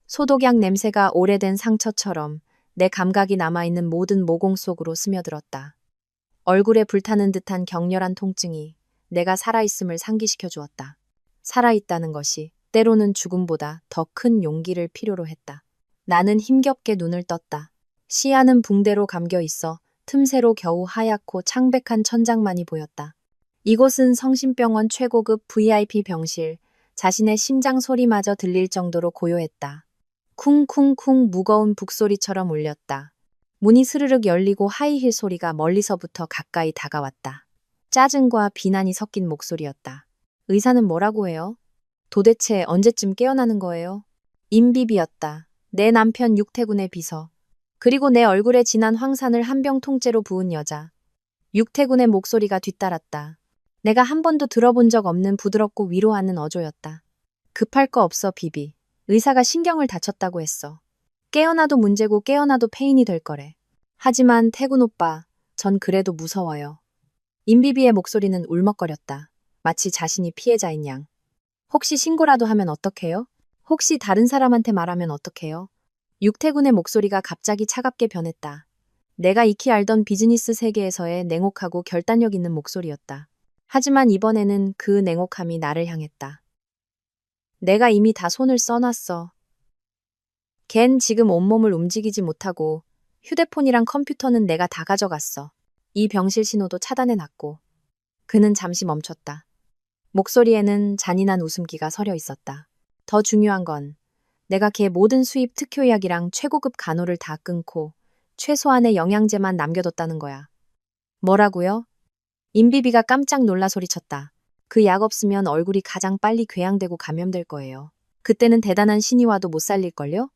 소독약 냄새가 오래된 상처처럼 내 감각이 남아있는 모든 모공 속으로 스며들었다. 얼굴에 불타는 듯한 격렬한 통증이 내가 살아있음을 상기시켜 주었다. 살아있다는 것이 때로는 죽음보다 더 큰 용기를 필요로 했다. 나는 힘겹게 눈을 떴다. 시야는 붕대로 감겨 있어 틈새로 겨우 하얗고 창백한 천장만이 보였다. 이곳은 성심병원 최고급 VIP 병실, 자신의 심장 소리마저 들릴 정도로 고요했다. 쿵쿵쿵 무거운 북소리처럼 울렸다. 문이 스르륵 열리고 하이힐 소리가 멀리서부터 가까이 다가왔다. 짜증과 비난이 섞인 목소리였다. 의사는 뭐라고 해요? 도대체 언제쯤 깨어나는 거예요? 임비비였다. 내 남편 육태군의 비서. 그리고 내 얼굴에 진한 황산을 한 병 통째로 부은 여자. 육태군의 목소리가 뒤따랐다. 내가 한 번도 들어본 적 없는 부드럽고 위로하는 어조였다. 급할 거 없어, 비비. 의사가 신경을 다쳤다고 했어. 깨어나도 문제고 깨어나도 페인이 될 거래. 하지만 태군 오빠, 전 그래도 무서워요. 임비비의 목소리는 울먹거렸다. 마치 자신이 피해자인 양. 혹시 신고라도 하면 어떡해요? 혹시 다른 사람한테 말하면 어떡해요? 육태군의 목소리가 갑자기 차갑게 변했다. 내가 익히 알던 비즈니스 세계에서의 냉혹하고 결단력 있는 목소리였다. 하지만 이번에는 그 냉혹함이 나를 향했다. 내가 이미 다 손을 써놨어. 걘 지금 온몸을 움직이지 못하고 휴대폰이랑 컴퓨터는 내가 다 가져갔어. 이 병실 신호도 차단해놨고. 그는 잠시 멈췄다. 목소리에는 잔인한 웃음기가 서려 있었다. 더 중요한 건 내가 걔 모든 수입 특효약이랑 최고급 간호를 다 끊고 최소한의 영양제만 남겨뒀다는 거야. 뭐라고요? 임비비가 깜짝 놀라 소리쳤다. 그 약 없으면 얼굴이 가장 빨리 궤양되고 감염될 거예요. 그때는 대단한 신이 와도 못 살릴걸요?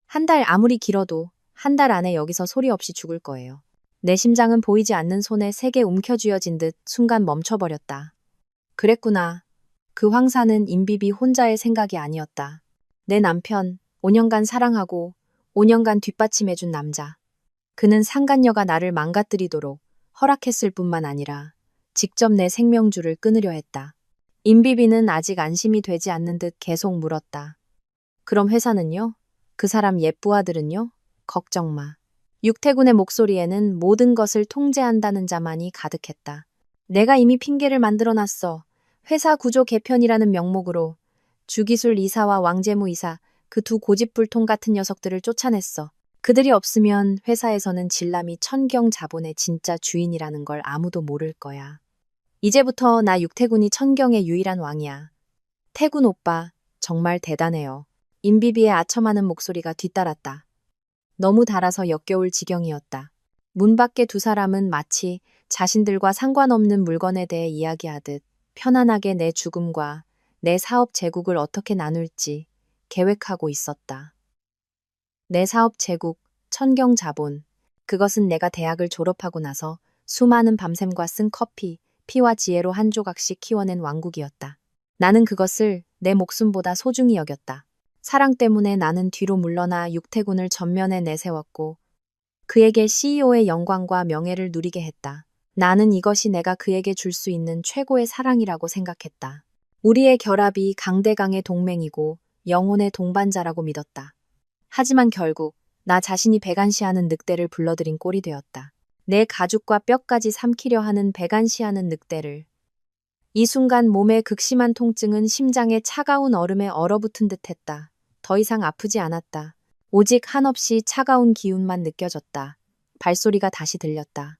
한 달 아무리 길어도 한 달 안에 여기서 소리 없이 죽을 거예요. 내 심장은 보이지 않는 손에 세게 움켜쥐어진 듯 순간 멈춰버렸다. 그랬구나. 그 황사는 임비비 혼자의 생각이 아니었다. 내 남편, 5년간 사랑하고 5년간 뒷받침해준 남자. 그는 상간녀가 나를 망가뜨리도록 허락했을 뿐만 아니라 직접 내 생명줄을 끊으려 했다. 임비비는 아직 안심이 되지 않는 듯 계속 물었다. 그럼 회사는요? 그 사람 예부아들은요? 걱정 마. 육태군의 목소리에는 모든 것을 통제한다는 자만이 가득했다. 내가 이미 핑계를 만들어놨어. 회사 구조 개편이라는 명목으로 주기술 이사와 왕재무 이사, 그 두 고집불통 같은 녀석들을 쫓아냈어. 그들이 없으면 회사에서는 진람이 천경 자본의 진짜 주인이라는 걸 아무도 모를 거야. 이제부터 나 육태군이 천경의 유일한 왕이야. 태군 오빠, 정말 대단해요. 임비비의 아첨하는 목소리가 뒤따랐다. 너무 달아서 역겨울 지경이었다. 문 밖에 두 사람은 마치 자신들과 상관없는 물건에 대해 이야기하듯 편안하게 내 죽음과 내 사업 제국을 어떻게 나눌지 계획하고 있었다. 내 사업 제국, 천경자본. 그것은 내가 대학을 졸업하고 나서 수많은 밤샘과 쓴 커피, 피와 지혜로 한 조각씩 키워낸 왕국이었다. 나는 그것을 내 목숨보다 소중히 여겼다. 사랑 때문에 나는 뒤로 물러나 육태군을 전면에 내세웠고 그에게 CEO의 영광과 명예를 누리게 했다. 나는 이것이 내가 그에게 줄 수 있는 최고의 사랑이라고 생각했다. 우리의 결합이 강대강의 동맹이고 영혼의 동반자라고 믿었다. 하지만 결국 나 자신이 배관시하는 늑대를 불러들인 꼴이 되었다. 내 가죽과 뼈까지 삼키려 하는 배관시하는 늑대를. 이 순간 몸의 극심한 통증은 심장에 차가운 얼음에 얼어붙은 듯했다. 더 이상 아프지 않았다. 오직 한없이 차가운 기운만 느껴졌다. 발소리가 다시 들렸다.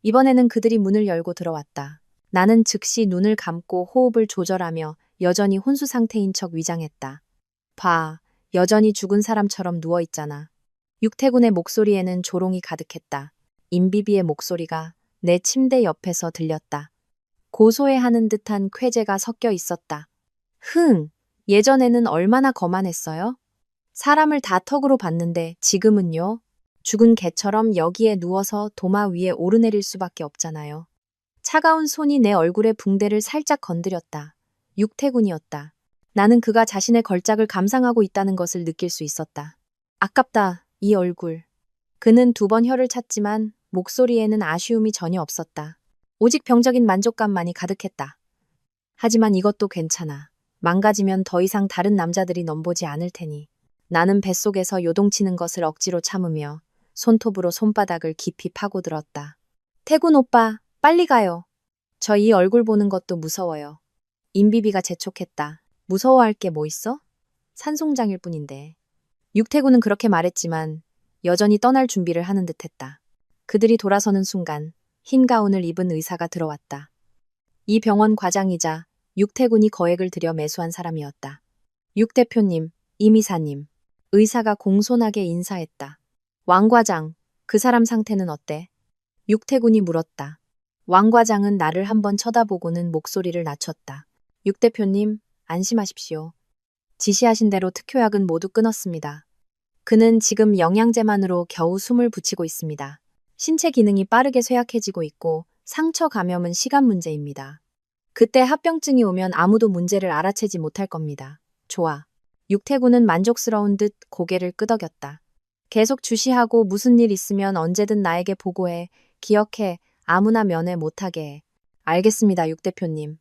이번에는 그들이 문을 열고 들어왔다. 나는 즉시 눈을 감고 호흡을 조절하며 여전히 혼수 상태인 척 위장했다. 봐, 여전히 죽은 사람처럼 누워있잖아. 육태군의 목소리에는 조롱이 가득했다. 임비비의 목소리가 내 침대 옆에서 들렸다. 고소해하는 듯한 쾌재가 섞여 있었다. 예전에는 얼마나 거만했어요? 사람을 다 턱으로 봤는데 지금은요? 죽은 개처럼 여기에 누워서 도마 위에 오르내릴 수밖에 없잖아요. 차가운 손이 내 얼굴에 붕대를 살짝 건드렸다. 육태군이었다. 나는 그가 자신의 걸작을 감상하고 있다는 것을 느낄 수 있었다. 아깝다, 이 얼굴. 그는 두 번 혀를 찼지만 목소리에는 아쉬움이 전혀 없었다. 오직 병적인 만족감만이 가득했다. 하지만 이것도 괜찮아. 망가지면 더 이상 다른 남자들이 넘보지 않을 테니. 나는 뱃속에서 요동치는 것을 억지로 참으며 손톱으로 손바닥을 깊이 파고들었다. 태군 오빠, 빨리 가요. 저 이 얼굴 보는 것도 무서워요. 임비비가 재촉했다. 무서워할 게 뭐 있어? 산송장일 뿐인데. 육태군은 그렇게 말했지만 여전히 떠날 준비를 하는 듯했다. 그들이 돌아서는 순간 흰 가운을 입은 의사가 들어왔다. 이 병원 과장이자 육태군이 거액을 들여 매수한 사람이었다. 육 대표님, 임 이사님. 의사가 공손하게 인사했다. 왕 과장, 그 사람 상태는 어때? 육태군이 물었다. 왕 과장은 나를 한번 쳐다보고는 목소리를 낮췄다. 육 대표님, 안심하십시오. 지시하신 대로 특효약은 모두 끊었습니다. 그는 지금 영양제만으로 겨우 숨을 붙이고 있습니다. 신체 기능이 빠르게 쇠약해지고 있고 상처 감염은 시간 문제입니다. 그때 합병증이 오면 아무도 문제를 알아채지 못할 겁니다. 좋아. 육태군은 만족스러운 듯 고개를 끄덕였다. 계속 주시하고 무슨 일 있으면 언제든 나에게 보고해. 기억해. 아무나 면회 못하게 해. 알겠습니다, 육 대표님.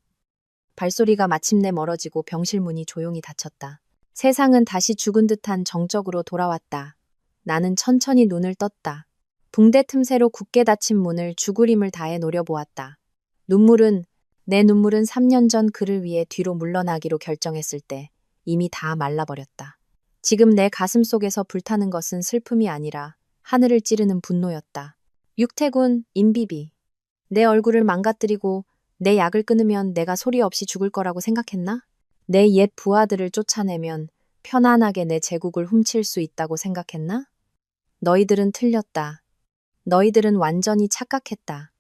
발소리가 마침내 멀어지고 병실 문이 조용히 닫혔다. 세상은 다시 죽은 듯한 정적으로 돌아왔다. 나는 천천히 눈을 떴다. 붕대 틈새로 굳게 닫힌 문을 죽으림을 다해 노려보았다. 내 눈물은 3년 전 그를 위해 뒤로 물러나기로 결정했을 때 이미 다 말라버렸다. 지금 내 가슴 속에서 불타는 것은 슬픔이 아니라 하늘을 찌르는 분노였다. 육태군, 임비비. 내 얼굴을 망가뜨리고 내 약을 끊으면 내가 소리 없이 죽을 거라고 생각했나? 내 옛 부하들을 쫓아내면 편안하게 내 제국을 훔칠 수 있다고 생각했나? 너희들은 틀렸다. 너희들은 완전히 착각했다.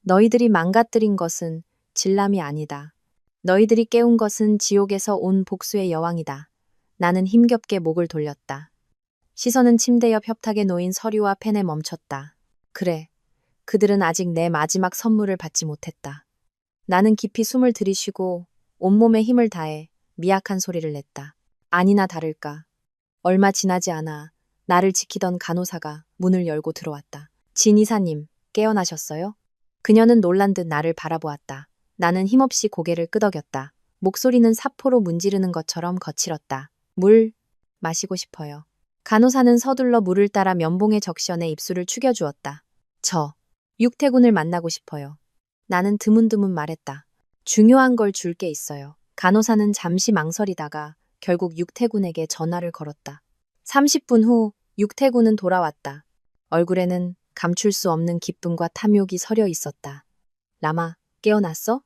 너희들이 망가뜨린 것은 진람이 아니다. 너희들이 깨운 것은 지옥에서 온 복수의 여왕이다. 나는 힘겹게 목을 돌렸다. 시선은 침대 옆 협탁에 놓인 서류와 펜에 멈췄다. 그래, 그들은 아직 내 마지막 선물을 받지 못했다. 나는 깊이 숨을 들이쉬고 온몸에 힘을 다해 미약한 소리를 냈다. 아니나 다를까. 얼마 지나지 않아 나를 지키던 간호사가 문을 열고 들어왔다. 진 이사님, 깨어나셨어요? 그녀는 놀란 듯 나를 바라보았다. 나는 힘없이 고개를 끄덕였다. 목소리는 사포로 문지르는 것처럼 거칠었다. 물 마시고 싶어요. 간호사는 서둘러 물을 따라 면봉에 적셔내 입술을 축여주었다. 저 육태군을 만나고 싶어요. 나는 드문드문 말했다. 중요한 걸 줄 게 있어요. 간호사는 잠시 망설이다가 결국 육태군에게 전화를 걸었다. 30분 후 육태군은 돌아왔다. 얼굴에는 감출 수 없는 기쁨과 탐욕이 서려 있었다. 라마, 깨어났어?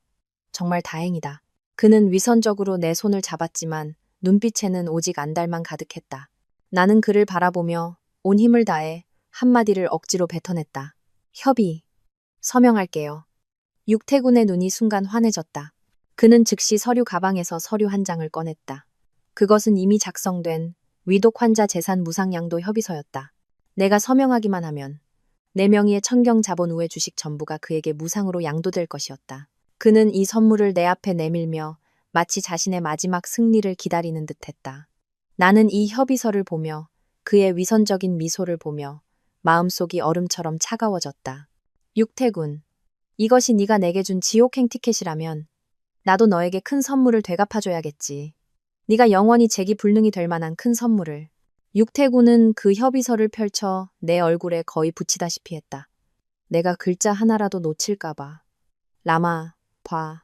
정말 다행이다. 그는 위선적으로 내 손을 잡았지만 눈빛에는 오직 안달만 가득했다. 나는 그를 바라보며 온 힘을 다해 한마디를 억지로 뱉어냈다. 협의. 서명할게요. 육태군의 눈이 순간 환해졌다. 그는 즉시 서류 가방에서 서류 한 장을 꺼냈다. 그것은 이미 작성된 위독 환자 재산 무상양도 협의서였다. 내가 서명하기만 하면 내 명의의 천경 자본 우회 주식 전부가 그에게 무상으로 양도될 것이었다. 그는 이 선물을 내 앞에 내밀며 마치 자신의 마지막 승리를 기다리는 듯했다. 나는 이 협의서를 보며 그의 위선적인 미소를 보며 마음속이 얼음처럼 차가워졌다. 육태군, 이것이 네가 내게 준 지옥행 티켓이라면 나도 너에게 큰 선물을 되갚아줘야겠지. 네가 영원히 재기불능이 될 만한 큰 선물을. 육태군은 그 협의서를 펼쳐 내 얼굴에 거의 붙이다시피 했다. 내가 글자 하나라도 놓칠까봐. 라마, 봐.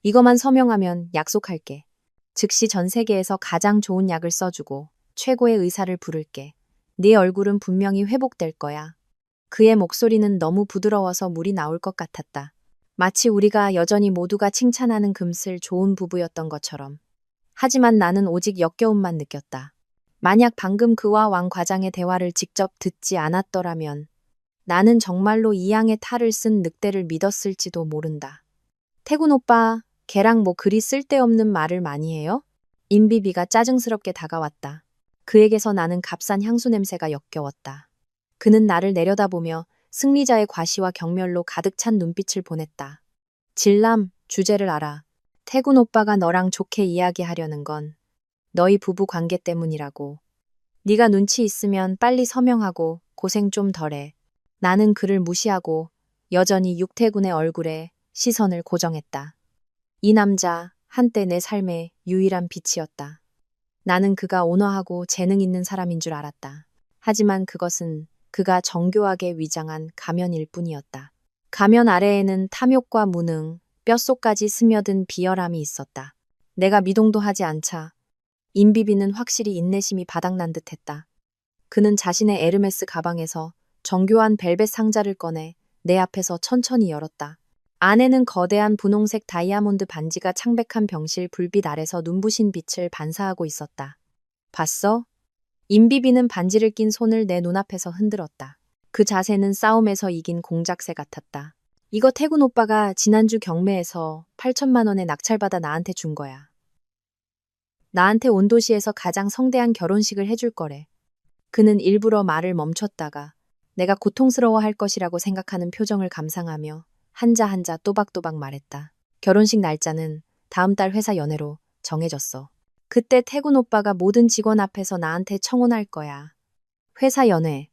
이거만 서명하면 약속할게. 즉시 전 세계에서 가장 좋은 약을 써주고 최고의 의사를 부를게. 네 얼굴은 분명히 회복될 거야. 그의 목소리는 너무 부드러워서 물이 나올 것 같았다. 마치 우리가 여전히 모두가 칭찬하는 금슬 좋은 부부였던 것처럼. 하지만 나는 오직 역겨움만 느꼈다. 만약 방금 그와 왕 과장의 대화를 직접 듣지 않았더라면 나는 정말로 이 양의 탈을 쓴 늑대를 믿었을지도 모른다. 태군 오빠, 걔랑 뭐 그리 쓸데없는 말을 많이 해요? 임비비가 짜증스럽게 다가왔다. 그에게서 나는 값싼 향수 냄새가 역겨웠다. 그는 나를 내려다보며 승리자의 과시와 경멸로 가득 찬 눈빛을 보냈다. 진람, 주제를 알아. 태군 오빠가 너랑 좋게 이야기하려는 건 너희 부부 관계 때문이라고. 네가 눈치 있으면 빨리 서명하고 고생 좀 덜해. 나는 그를 무시하고 여전히 육태군의 얼굴에 시선을 고정했다. 이 남자, 한때 내 삶의 유일한 빛이었다. 나는 그가 온화하고 재능 있는 사람인 줄 알았다. 하지만 그것은 그가 정교하게 위장한 가면일 뿐이었다. 가면 아래에는 탐욕과 무능, 뼛속까지 스며든 비열함이 있었다. 내가 미동도 하지 않자 임비비는 확실히 인내심이 바닥난 듯했다. 그는 자신의 에르메스 가방에서 정교한 벨벳 상자를 꺼내 내 앞에서 천천히 열었다. 안에는 거대한 분홍색 다이아몬드 반지가 창백한 병실 불빛 아래서 눈부신 빛을 반사하고 있었다. 봤어? 임비비는 반지를 낀 손을 내 눈앞에서 흔들었다. 그 자세는 싸움에서 이긴 공작새 같았다. 이거 태군 오빠가 지난주 경매에서 8천만 원에 낙찰받아 나한테 준 거야. 나한테 온 도시에서 가장 성대한 결혼식을 해줄 거래. 그는 일부러 말을 멈췄다가 내가 고통스러워할 것이라고 생각하는 표정을 감상하며 한자 한자 또박또박 말했다. 결혼식 날짜는 다음 달 회사 연회로 정해졌어. 그때 태군 오빠가 모든 직원 앞에서 나한테 청혼할 거야. 회사 연회.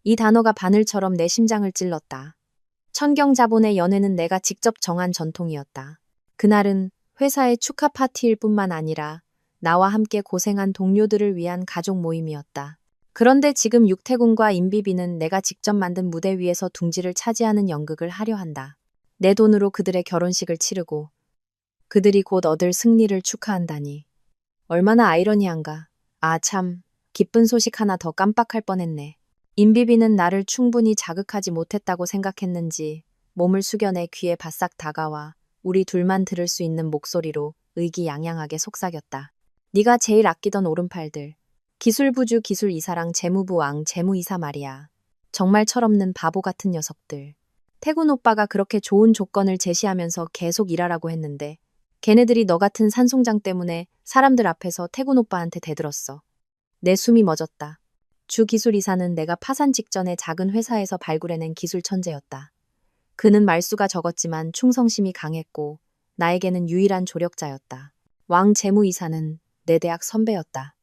이 단어가 바늘처럼 내 심장을 찔렀다. 천경자본의 연회는 내가 직접 정한 전통이었다. 그날은 회사의 축하 파티일 뿐만 아니라 나와 함께 고생한 동료들을 위한 가족 모임이었다. 그런데 지금 육태군과 임비비는 내가 직접 만든 무대 위에서 둥지를 차지하는 연극을 하려 한다. 내 돈으로 그들의 결혼식을 치르고 그들이 곧 얻을 승리를 축하한다니. 얼마나 아이러니한가. 아 참, 기쁜 소식 하나 더 깜빡할 뻔했네. 임비비는 나를 충분히 자극하지 못했다고 생각했는지 몸을 숙여 내 귀에 바싹 다가와 우리 둘만 들을 수 있는 목소리로 의기양양하게 속삭였다. 네가 제일 아끼던 오른팔들. 기술부주 기술이사랑 재무부왕 재무이사 말이야. 정말 철없는 바보 같은 녀석들. 태군 오빠가 그렇게 좋은 조건을 제시하면서 계속 일하라고 했는데 걔네들이 너 같은 산송장 때문에 사람들 앞에서 태군 오빠한테 대들었어. 내 숨이 멎었다. 주 기술이사는 내가 파산 직전에 작은 회사에서 발굴해낸 기술 천재였다. 그는 말수가 적었지만 충성심이 강했고 나에게는 유일한 조력자였다. 왕 재무이사는 내 대학 선배였다.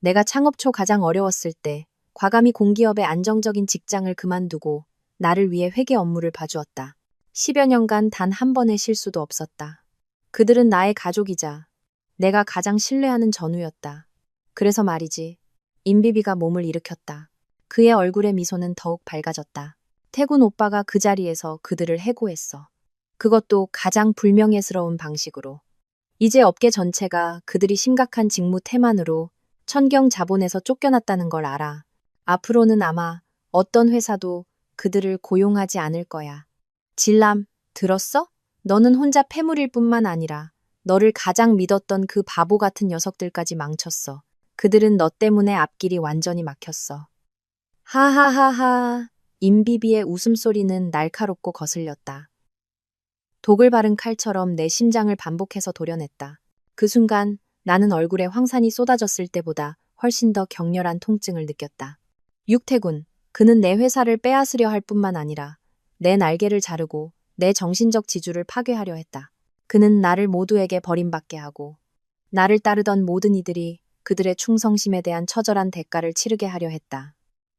내가 창업 초 가장 어려웠을 때 과감히 공기업의 안정적인 직장을 그만두고 나를 위해 회계 업무를 봐주었다. 10여 년간 단 한 번의 실수도 없었다. 그들은 나의 가족이자 내가 가장 신뢰하는 전우였다. 그래서 말이지. 임비비가 몸을 일으켰다. 그의 얼굴의 미소는 더욱 밝아졌다. 태군 오빠가 그 자리에서 그들을 해고했어. 그것도 가장 불명예스러운 방식으로. 이제 업계 전체가 그들이 심각한 직무 태만으로 천경 자본에서 쫓겨났다는 걸 알아. 앞으로는 아마 어떤 회사도 그들을 고용하지 않을 거야. 진람, 들었어? 너는 혼자 폐물일 뿐만 아니라 너를 가장 믿었던 그 바보 같은 녀석들까지 망쳤어. 그들은 너 때문에 앞길이 완전히 막혔어. 하하하하. 임비비의 웃음소리는 날카롭고 거슬렸다. 독을 바른 칼처럼 내 심장을 반복해서 도려냈다. 그 순간 나는 얼굴에 황산이 쏟아졌을 때보다 훨씬 더 격렬한 통증을 느꼈다. 육태군, 그는 내 회사를 빼앗으려 할 뿐만 아니라 내 날개를 자르고 내 정신적 지주를 파괴하려 했다. 그는 나를 모두에게 버림받게 하고 나를 따르던 모든 이들이 그들의 충성심에 대한 처절한 대가를 치르게 하려 했다.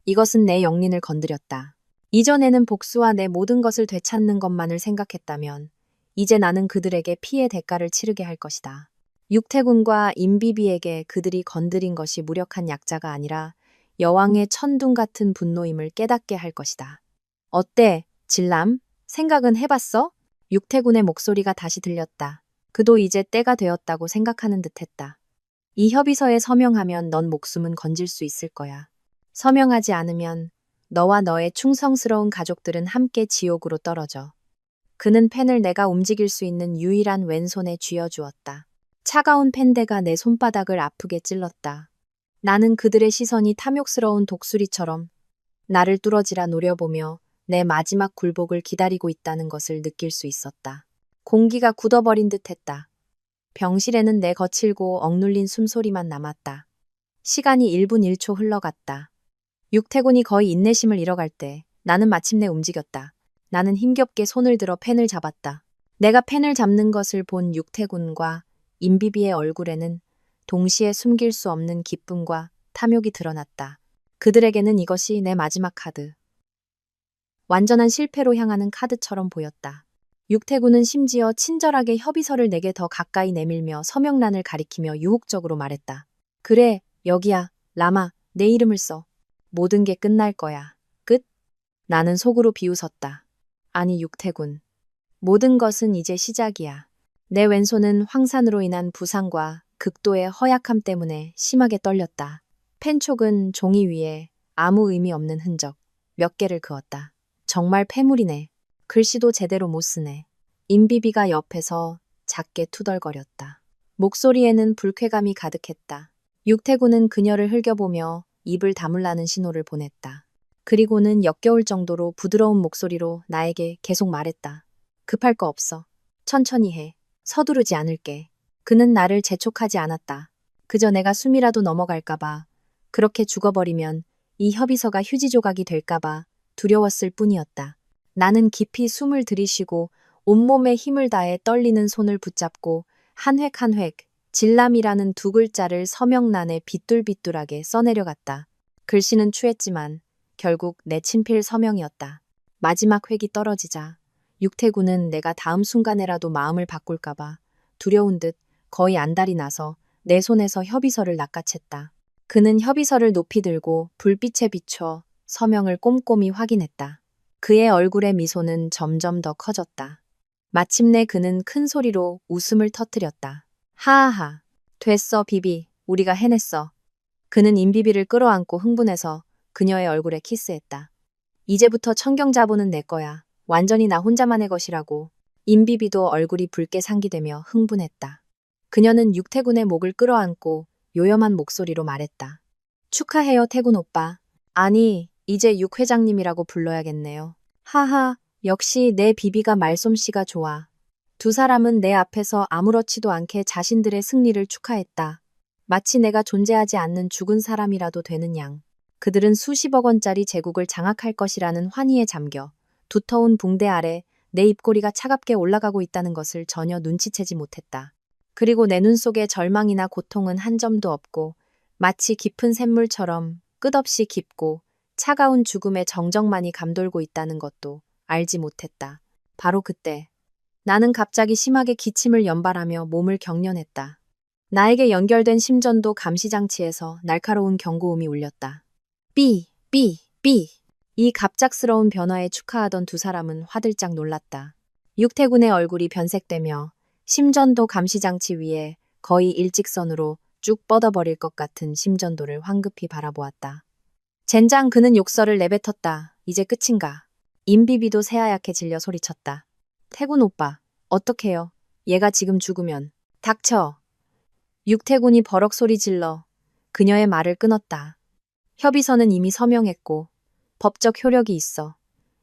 이것은 내 영린을 건드렸다. 이전에는 복수와 내 모든 것을 되찾는 것만을 생각했다면 이제 나는 그들에게 피해 대가를 치르게 할 것이다. 육태군과 임비비에게 그들이 건드린 것이 무력한 약자가 아니라 여왕의 천둥 같은 분노임을 깨닫게 할 것이다. 어때, 진람? 생각은 해봤어? 육태군의 목소리가 다시 들렸다. 그도 이제 때가 되었다고 생각하는 듯했다. 이 협의서에 서명하면 넌 목숨은 건질 수 있을 거야. 서명하지 않으면 너와 너의 충성스러운 가족들은 함께 지옥으로 떨어져. 그는 펜을 내가 움직일 수 있는 유일한 왼손에 쥐어주었다. 차가운 펜대가 내 손바닥을 아프게 찔렀다. 나는 그들의 시선이 탐욕스러운 독수리처럼 나를 뚫어지라 노려보며 내 마지막 굴복을 기다리고 있다는 것을 느낄 수 있었다. 공기가 굳어버린 듯했다. 병실에는 내 거칠고 억눌린 숨소리만 남았다. 시간이 1분 1초 흘러갔다. 육태군이 거의 인내심을 잃어갈 때 나는 마침내 움직였다. 나는 힘겹게 손을 들어 펜을 잡았다. 내가 펜을 잡는 것을 본 육태군과 임비비의 얼굴에는 동시에 숨길 수 없는 기쁨과 탐욕이 드러났다. 그들에게는 이것이 내 마지막 카드. 완전한 실패로 향하는 카드처럼 보였다. 육태군은 심지어 친절하게 협의서를 내게 더 가까이 내밀며 서명란을 가리키며 유혹적으로 말했다. 그래, 여기야. 라마, 내 이름을 써. 모든 게 끝날 거야. 끝? 나는 속으로 비웃었다. 아니, 육태군. 모든 것은 이제 시작이야. 내 왼손은 황산으로 인한 부상과 극도의 허약함 때문에 심하게 떨렸다. 펜촉은 종이 위에 아무 의미 없는 흔적 몇 개를 그었다. 정말 패물이네. 글씨도 제대로 못 쓰네. 임비비가 옆에서 작게 투덜거렸다. 목소리에는 불쾌감이 가득했다. 육태군은 그녀를 흘겨보며 입을 다물라는 신호를 보냈다. 그리고는 역겨울 정도로 부드러운 목소리로 나에게 계속 말했다. 급할 거 없어. 천천히 해. 서두르지 않을게. 그는 나를 재촉하지 않았다. 그저 내가 숨이라도 넘어갈까봐, 그렇게 죽어버리면 이 협의서가 휴지 조각이 될까봐 두려웠을 뿐이었다. 나는 깊이 숨을 들이쉬고 온몸에 힘을 다해 떨리는 손을 붙잡고 한 획 한 획 진람이라는 두 글자를 서명란에 빗둘빗둘하게 써내려갔다. 글씨는 추했지만 결국 내 친필 서명이었다. 마지막 획이 떨어지자 육태군은 내가 다음 순간에라도 마음을 바꿀까봐 두려운 듯 거의 안달이 나서 내 손에서 협의서를 낚아챘다. 그는 협의서를 높이 들고 불빛에 비춰 서명을 꼼꼼히 확인했다. 그의 얼굴의 미소는 점점 더 커졌다. 마침내 그는 큰 소리로 웃음을 터뜨렸다. 하하하. 됐어, 비비. 우리가 해냈어. 그는 임비비를 끌어안고 흥분해서 그녀의 얼굴에 키스했다. 이제부터 청경자보는 내 거야. 완전히 나 혼자만의 것이라고. 임비비도 얼굴이 붉게 상기되며 흥분했다. 그녀는 육태군의 목을 끌어안고 요염한 목소리로 말했다. 축하해요, 태군 오빠. 아니, 이제 육 회장님이라고 불러야겠네요. 하하, 역시 내 비비가 말솜씨가 좋아. 두 사람은 내 앞에서 아무렇지도 않게 자신들의 승리를 축하했다. 마치 내가 존재하지 않는 죽은 사람이라도 되는 양. 그들은 수십억 원짜리 제국을 장악할 것이라는 환희에 잠겨 두터운 붕대 아래 내 입꼬리가 차갑게 올라가고 있다는 것을 전혀 눈치채지 못했다. 그리고 내 눈 속에 절망이나 고통은 한 점도 없고 마치 깊은 샘물처럼 끝없이 깊고 차가운 죽음의 정적만이 감돌고 있다는 것도 알지 못했다. 바로 그때 나는 갑자기 심하게 기침을 연발하며 몸을 경련했다. 나에게 연결된 심전도 감시장치에서 날카로운 경고음이 울렸다. 삐, 삐, 삐. 이 갑작스러운 변화에 축하하던 두 사람은 화들짝 놀랐다. 육태군의 얼굴이 변색되며 심전도 감시장치 위에 거의 일직선으로 쭉 뻗어버릴 것 같은 심전도를 황급히 바라보았다. 젠장 그는 욕설을 내뱉었다. 이제 끝인가. 임비비도 새하얗게 질려 소리쳤다. 태군 오빠, 어떡해요? 얘가 지금 죽으면. 닥쳐. 육태군이 버럭 소리 질러 그녀의 말을 끊었다. 협의서는 이미 서명했고 법적 효력이 있어.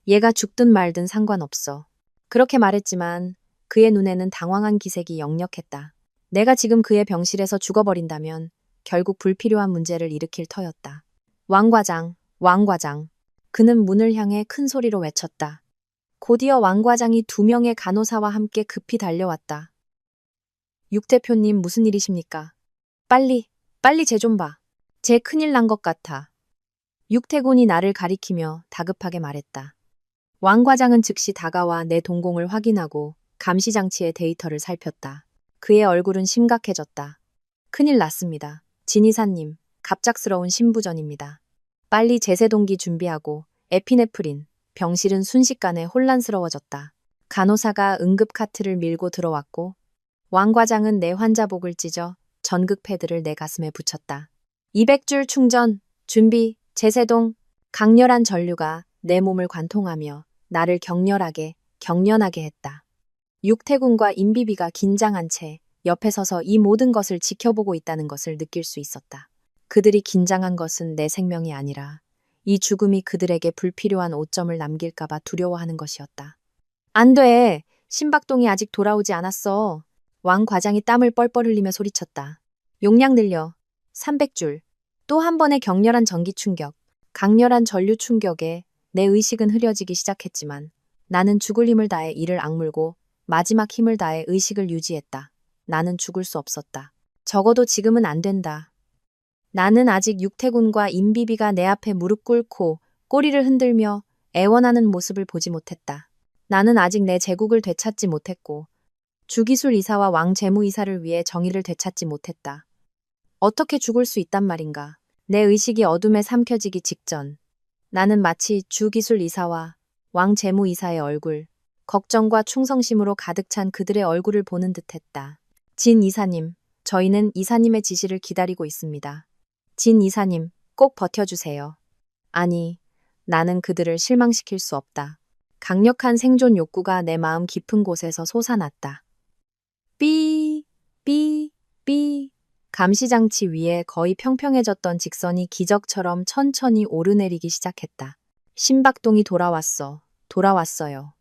얘가 죽든 말든 상관없어. 그렇게 말했지만 그의 눈에는 당황한 기색이 역력했다. 내가 지금 그의 병실에서 죽어버린다면 결국 불필요한 문제를 일으킬 터였다. 왕 과장, 왕 과장. 그는 문을 향해 큰 소리로 외쳤다. 곧이어 왕 과장이 두 명의 간호사와 함께 급히 달려왔다. 육 대표님 무슨 일이십니까? 빨리 쟤 좀 봐. 쟤 큰일 난 것 같아. 육태군이 나를 가리키며 다급하게 말했다. 왕 과장은 즉시 다가와 내 동공을 확인하고 감시장치의 데이터를 살폈다. 그의 얼굴은 심각해졌다. 큰일 났습니다. 진이사님, 갑작스러운 심부전입니다. 빨리 제세동기 준비하고 에피네프린. 병실은 순식간에 혼란스러워졌다. 간호사가 응급 카트를 밀고 들어왔고 왕 과장은 내 환자복을 찢어 전극 패드를 내 가슴에 붙였다. 200줄 충전, 준비, 제세동. 강렬한 전류가 내 몸을 관통하며 나를 경련하게 했다. 육태군과 임비비가 긴장한 채 옆에 서서 이 모든 것을 지켜보고 있다는 것을 느낄 수 있었다. 그들이 긴장한 것은 내 생명이 아니라 이 죽음이 그들에게 불필요한 오점을 남길까봐 두려워하는 것이었다. 안 돼! 신박동이 아직 돌아오지 않았어. 왕 과장이 땀을 뻘뻘 흘리며 소리쳤다. 용량 늘려. 300줄. 또 한 번의 격렬한 전기 충격, 강렬한 전류 충격에 내 의식은 흐려지기 시작했지만 나는 죽을 힘을 다해 이를 악물고 마지막 힘을 다해 의식을 유지했다. 나는 죽을 수 없었다. 적어도 지금은 안 된다. 나는 아직 육태군과 임비비가 내 앞에 무릎 꿇고 꼬리를 흔들며 애원하는 모습을 보지 못했다. 나는 아직 내 제국을 되찾지 못했고 주기술 이사와 왕 재무이사를 위해 정의를 되찾지 못했다. 어떻게 죽을 수 있단 말인가. 내 의식이 어둠에 삼켜지기 직전 나는 마치 주기술 이사와 왕 재무이사의 얼굴, 걱정과 충성심으로 가득 찬 그들의 얼굴을 보는 듯했다. 진 이사님, 저희는 이사님의 지시를 기다리고 있습니다. 진 이사님, 꼭 버텨주세요. 아니, 나는 그들을 실망시킬 수 없다. 강력한 생존 욕구가 내 마음 깊은 곳에서 솟아났다. 삐, 삐, 삐. 감시장치 위에 거의 평평해졌던 직선이 기적처럼 천천히 오르내리기 시작했다. 심박동이 돌아왔어. 돌아왔어요.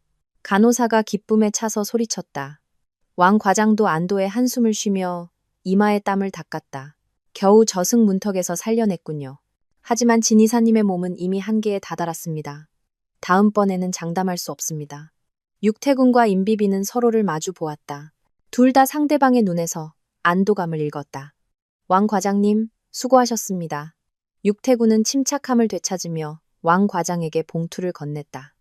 간호사가 기쁨에 차서 소리쳤다. 왕 과장도 안도의 한숨을 쉬며 이마에 땀을 닦았다. 겨우 저승 문턱에서 살려냈군요. 하지만 진 이사님의 몸은 이미 한계에 다다랐습니다. 다음번에는 장담할 수 없습니다. 육태군과 임비비는 서로를 마주 보았다. 둘 다 상대방의 눈에서 안도감을 읽었다. 왕 과장님, 수고하셨습니다. 육태군은 침착함을 되찾으며 왕 과장에게 봉투를 건넸다.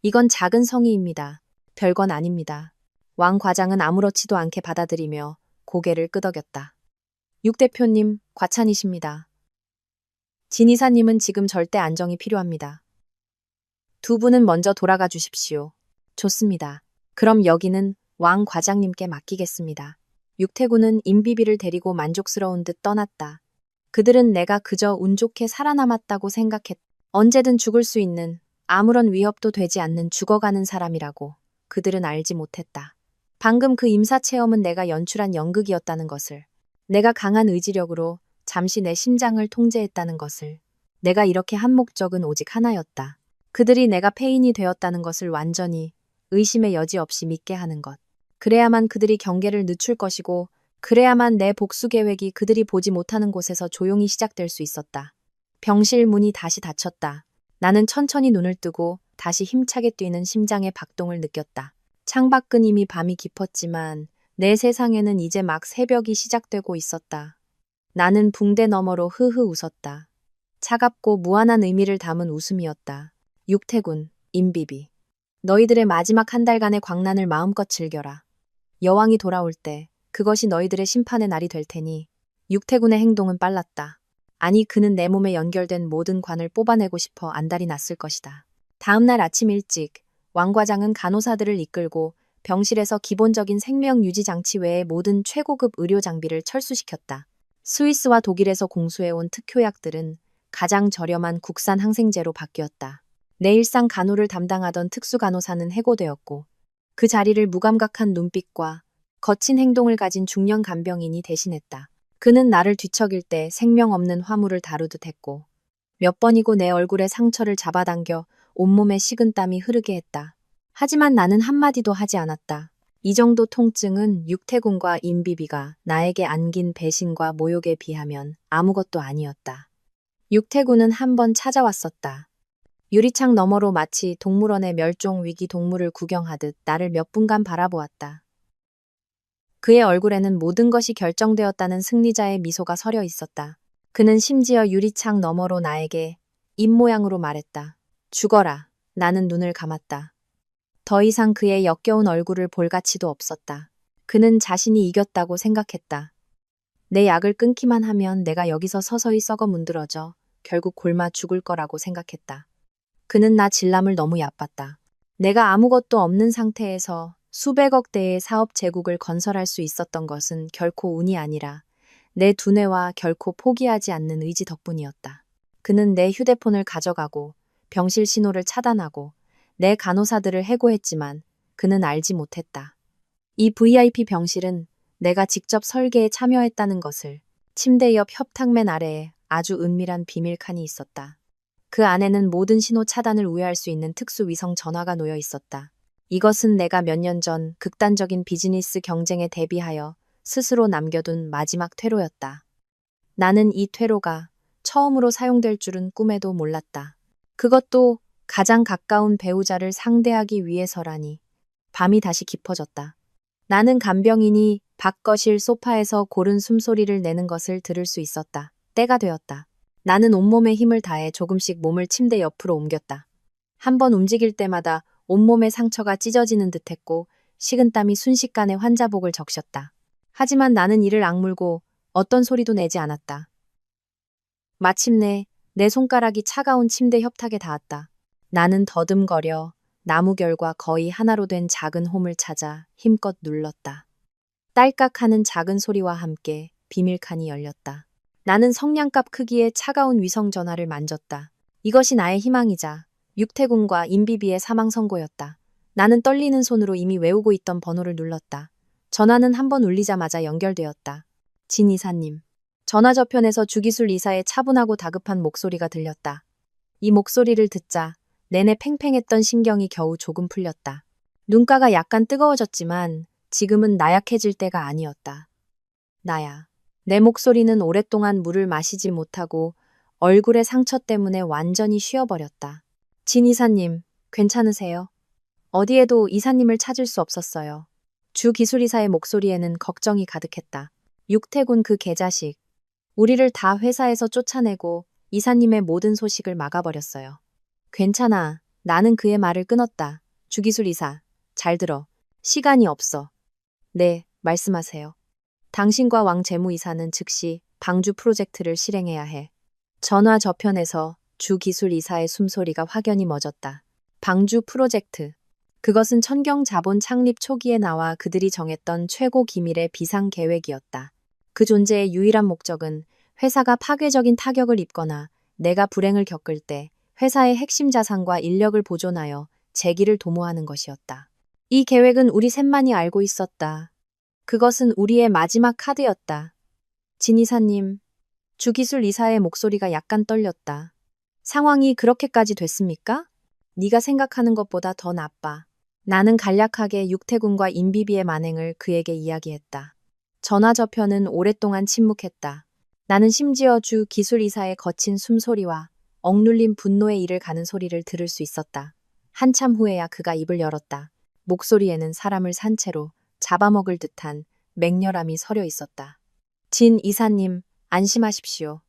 이건 작은 성의입니다. 별건 아닙니다. 왕 과장은 아무렇지도 않게 받아들이며 고개를 끄덕였다. 육 대표님, 과찬이십니다. 진 이사님은 지금 절대 안정이 필요합니다. 두 분은 먼저 돌아가 주십시오. 좋습니다. 그럼 여기는 왕 과장님께 맡기겠습니다. 육태군은 임비비를 데리고 만족스러운 듯 떠났다. 그들은 내가 그저 운 좋게 살아남았다고 생각했다. 언제든 죽을 수 있는, 아무런 위협도 되지 않는 죽어가는 사람이라고 그들은 알지 못했다. 방금 그 임사 체험은 내가 연출한 연극이었다는 것을, 내가 강한 의지력으로 잠시 내 심장을 통제했다는 것을, 내가 이렇게 한 목적은 오직 하나였다. 그들이 내가 폐인이 되었다는 것을 완전히 의심의 여지 없이 믿게 하는 것. 그래야만 그들이 경계를 늦출 것이고 그래야만 내 복수 계획이 그들이 보지 못하는 곳에서 조용히 시작될 수 있었다. 병실 문이 다시 닫혔다. 나는 천천히 눈을 뜨고 다시 힘차게 뛰는 심장의 박동을 느꼈다. 창밖은 이미 밤이 깊었지만 내 세상에는 이제 막 새벽이 시작되고 있었다. 나는 붕대 너머로 흐흐 웃었다. 차갑고 무한한 의미를 담은 웃음이었다. 육태군, 임비비. 너희들의 마지막 한 달간의 광란을 마음껏 즐겨라. 여왕이 돌아올 때 그것이 너희들의 심판의 날이 될 테니. 육태군의 행동은 빨랐다. 아니, 그는 내 몸에 연결된 모든 관을 뽑아내고 싶어 안달이 났을 것이다. 다음 날 아침 일찍 왕 과장은 간호사들을 이끌고 병실에서 기본적인 생명 유지 장치 외의 모든 최고급 의료 장비를 철수시켰다. 스위스와 독일에서 공수해온 특효약들은 가장 저렴한 국산 항생제로 바뀌었다. 내 일상 간호를 담당하던 특수 간호사는 해고되었고 그 자리를 무감각한 눈빛과 거친 행동을 가진 중년 간병인이 대신했다. 그는 나를 뒤척일 때 생명 없는 화물을 다루듯 했고 몇 번이고 내 얼굴에 상처를 잡아당겨 온몸에 식은 땀이 흐르게 했다. 하지만 나는 한마디도 하지 않았다. 이 정도 통증은 육태군과 임비비가 나에게 안긴 배신과 모욕에 비하면 아무것도 아니었다. 육태군은 한 번 찾아왔었다. 유리창 너머로 마치 동물원의 멸종 위기 동물을 구경하듯 나를 몇 분간 바라보았다. 그의 얼굴에는 모든 것이 결정되었다는 승리자의 미소가 서려 있었다. 그는 심지어 유리창 너머로 나에게 입모양으로 말했다. 죽어라. 나는 눈을 감았다. 더 이상 그의 역겨운 얼굴을 볼 가치도 없었다. 그는 자신이 이겼다고 생각했다. 내 약을 끊기만 하면 내가 여기서 서서히 썩어 문드러져 결국 굶어 죽을 거라고 생각했다. 그는 나 진람을 너무 얕봤다. 내가 아무것도 없는 상태에서 수백억 대의 사업 제국을 건설할 수 있었던 것은 결코 운이 아니라 내 두뇌와 결코 포기하지 않는 의지 덕분이었다. 그는 내 휴대폰을 가져가고 병실 신호를 차단하고 내 간호사들을 해고했지만 그는 알지 못했다. 이 VIP 병실은 내가 직접 설계에 참여했다는 것을. 침대 옆 협탁맨 아래에 아주 은밀한 비밀 칸이 있었다. 그 안에는 모든 신호 차단을 우회할 수 있는 특수 위성 전화가 놓여 있었다. 이것은 내가 몇 년 전 극단적인 비즈니스 경쟁에 대비하여 스스로 남겨둔 마지막 퇴로였다. 나는 이 퇴로가 처음으로 사용될 줄은 꿈에도 몰랐다. 그것도 가장 가까운 배우자를 상대하기 위해서라니. 밤이 다시 깊어졌다. 나는 간병인이 밖거실 소파에서 고른 숨소리를 내는 것을 들을 수 있었다. 때가 되었다. 나는 온몸에 힘을 다해 조금씩 몸을 침대 옆으로 옮겼다. 한 번 움직일 때마다 온몸의 상처가 찢어지는 듯했고 식은땀이 순식간에 환자복을 적셨다. 하지만 나는 이를 악물고 어떤 소리도 내지 않았다. 마침내 내 손가락이 차가운 침대 협탁에 닿았다. 나는 더듬거려 나무결과 거의 하나로 된 작은 홈을 찾아 힘껏 눌렀다. 딸깍하는 작은 소리와 함께 비밀칸이 열렸다. 나는 성냥갑 크기의 차가운 위성 전화를 만졌다. 이것이 나의 희망이자 육태군과 임비비의 사망 선고였다. 나는 떨리는 손으로 이미 외우고 있던 번호를 눌렀다. 전화는 한 번 울리자마자 연결되었다. 진 이사님. 전화 저편에서 주기술 이사의 차분하고 다급한 목소리가 들렸다. 이 목소리를 듣자 내내 팽팽했던 신경이 겨우 조금 풀렸다. 눈가가 약간 뜨거워졌지만 지금은 나약해질 때가 아니었다. 나야. 내 목소리는 오랫동안 물을 마시지 못하고 얼굴의 상처 때문에 완전히 쉬어버렸다. 진 이사님, 괜찮으세요? 어디에도 이사님을 찾을 수 없었어요. 주 기술이사의 목소리에는 걱정이 가득했다. 육태군 그 개자식. 우리를 다 회사에서 쫓아내고 이사님의 모든 소식을 막아버렸어요. 괜찮아. 나는 그의 말을 끊었다. 주기술 이사, 잘 들어. 시간이 없어. 네, 말씀하세요. 당신과 왕 재무이사는 즉시 방주 프로젝트를 실행해야 해. 전화 저편에서 주 기술 이사의 숨소리가 확연히 멎었다. 방주 프로젝트. 그것은 천경 자본 창립 초기에 나와 그들이 정했던 최고 기밀의 비상 계획이었다. 그 존재의 유일한 목적은 회사가 파괴적인 타격을 입거나 내가 불행을 겪을 때 회사의 핵심 자산과 인력을 보존하여 재기를 도모하는 것이었다. 이 계획은 우리 셋만이 알고 있었다. 그것은 우리의 마지막 카드였다. 진 이사님, 주기술 이사의 목소리가 약간 떨렸다. 상황이 그렇게까지 됐습니까? 네가 생각하는 것보다 더 나빠. 나는 간략하게 육태군과 임비비의 만행을 그에게 이야기했다. 전화 저편은 오랫동안 침묵했다. 나는 심지어 주 기술 이사의 거친 숨소리와 억눌린 분노의 이를 가는 소리를 들을 수 있었다. 한참 후에야 그가 입을 열었다. 목소리에는 사람을 산채로 잡아먹을 듯한 맹렬함이 서려 있었다. 진 이사님, 안심하십시오.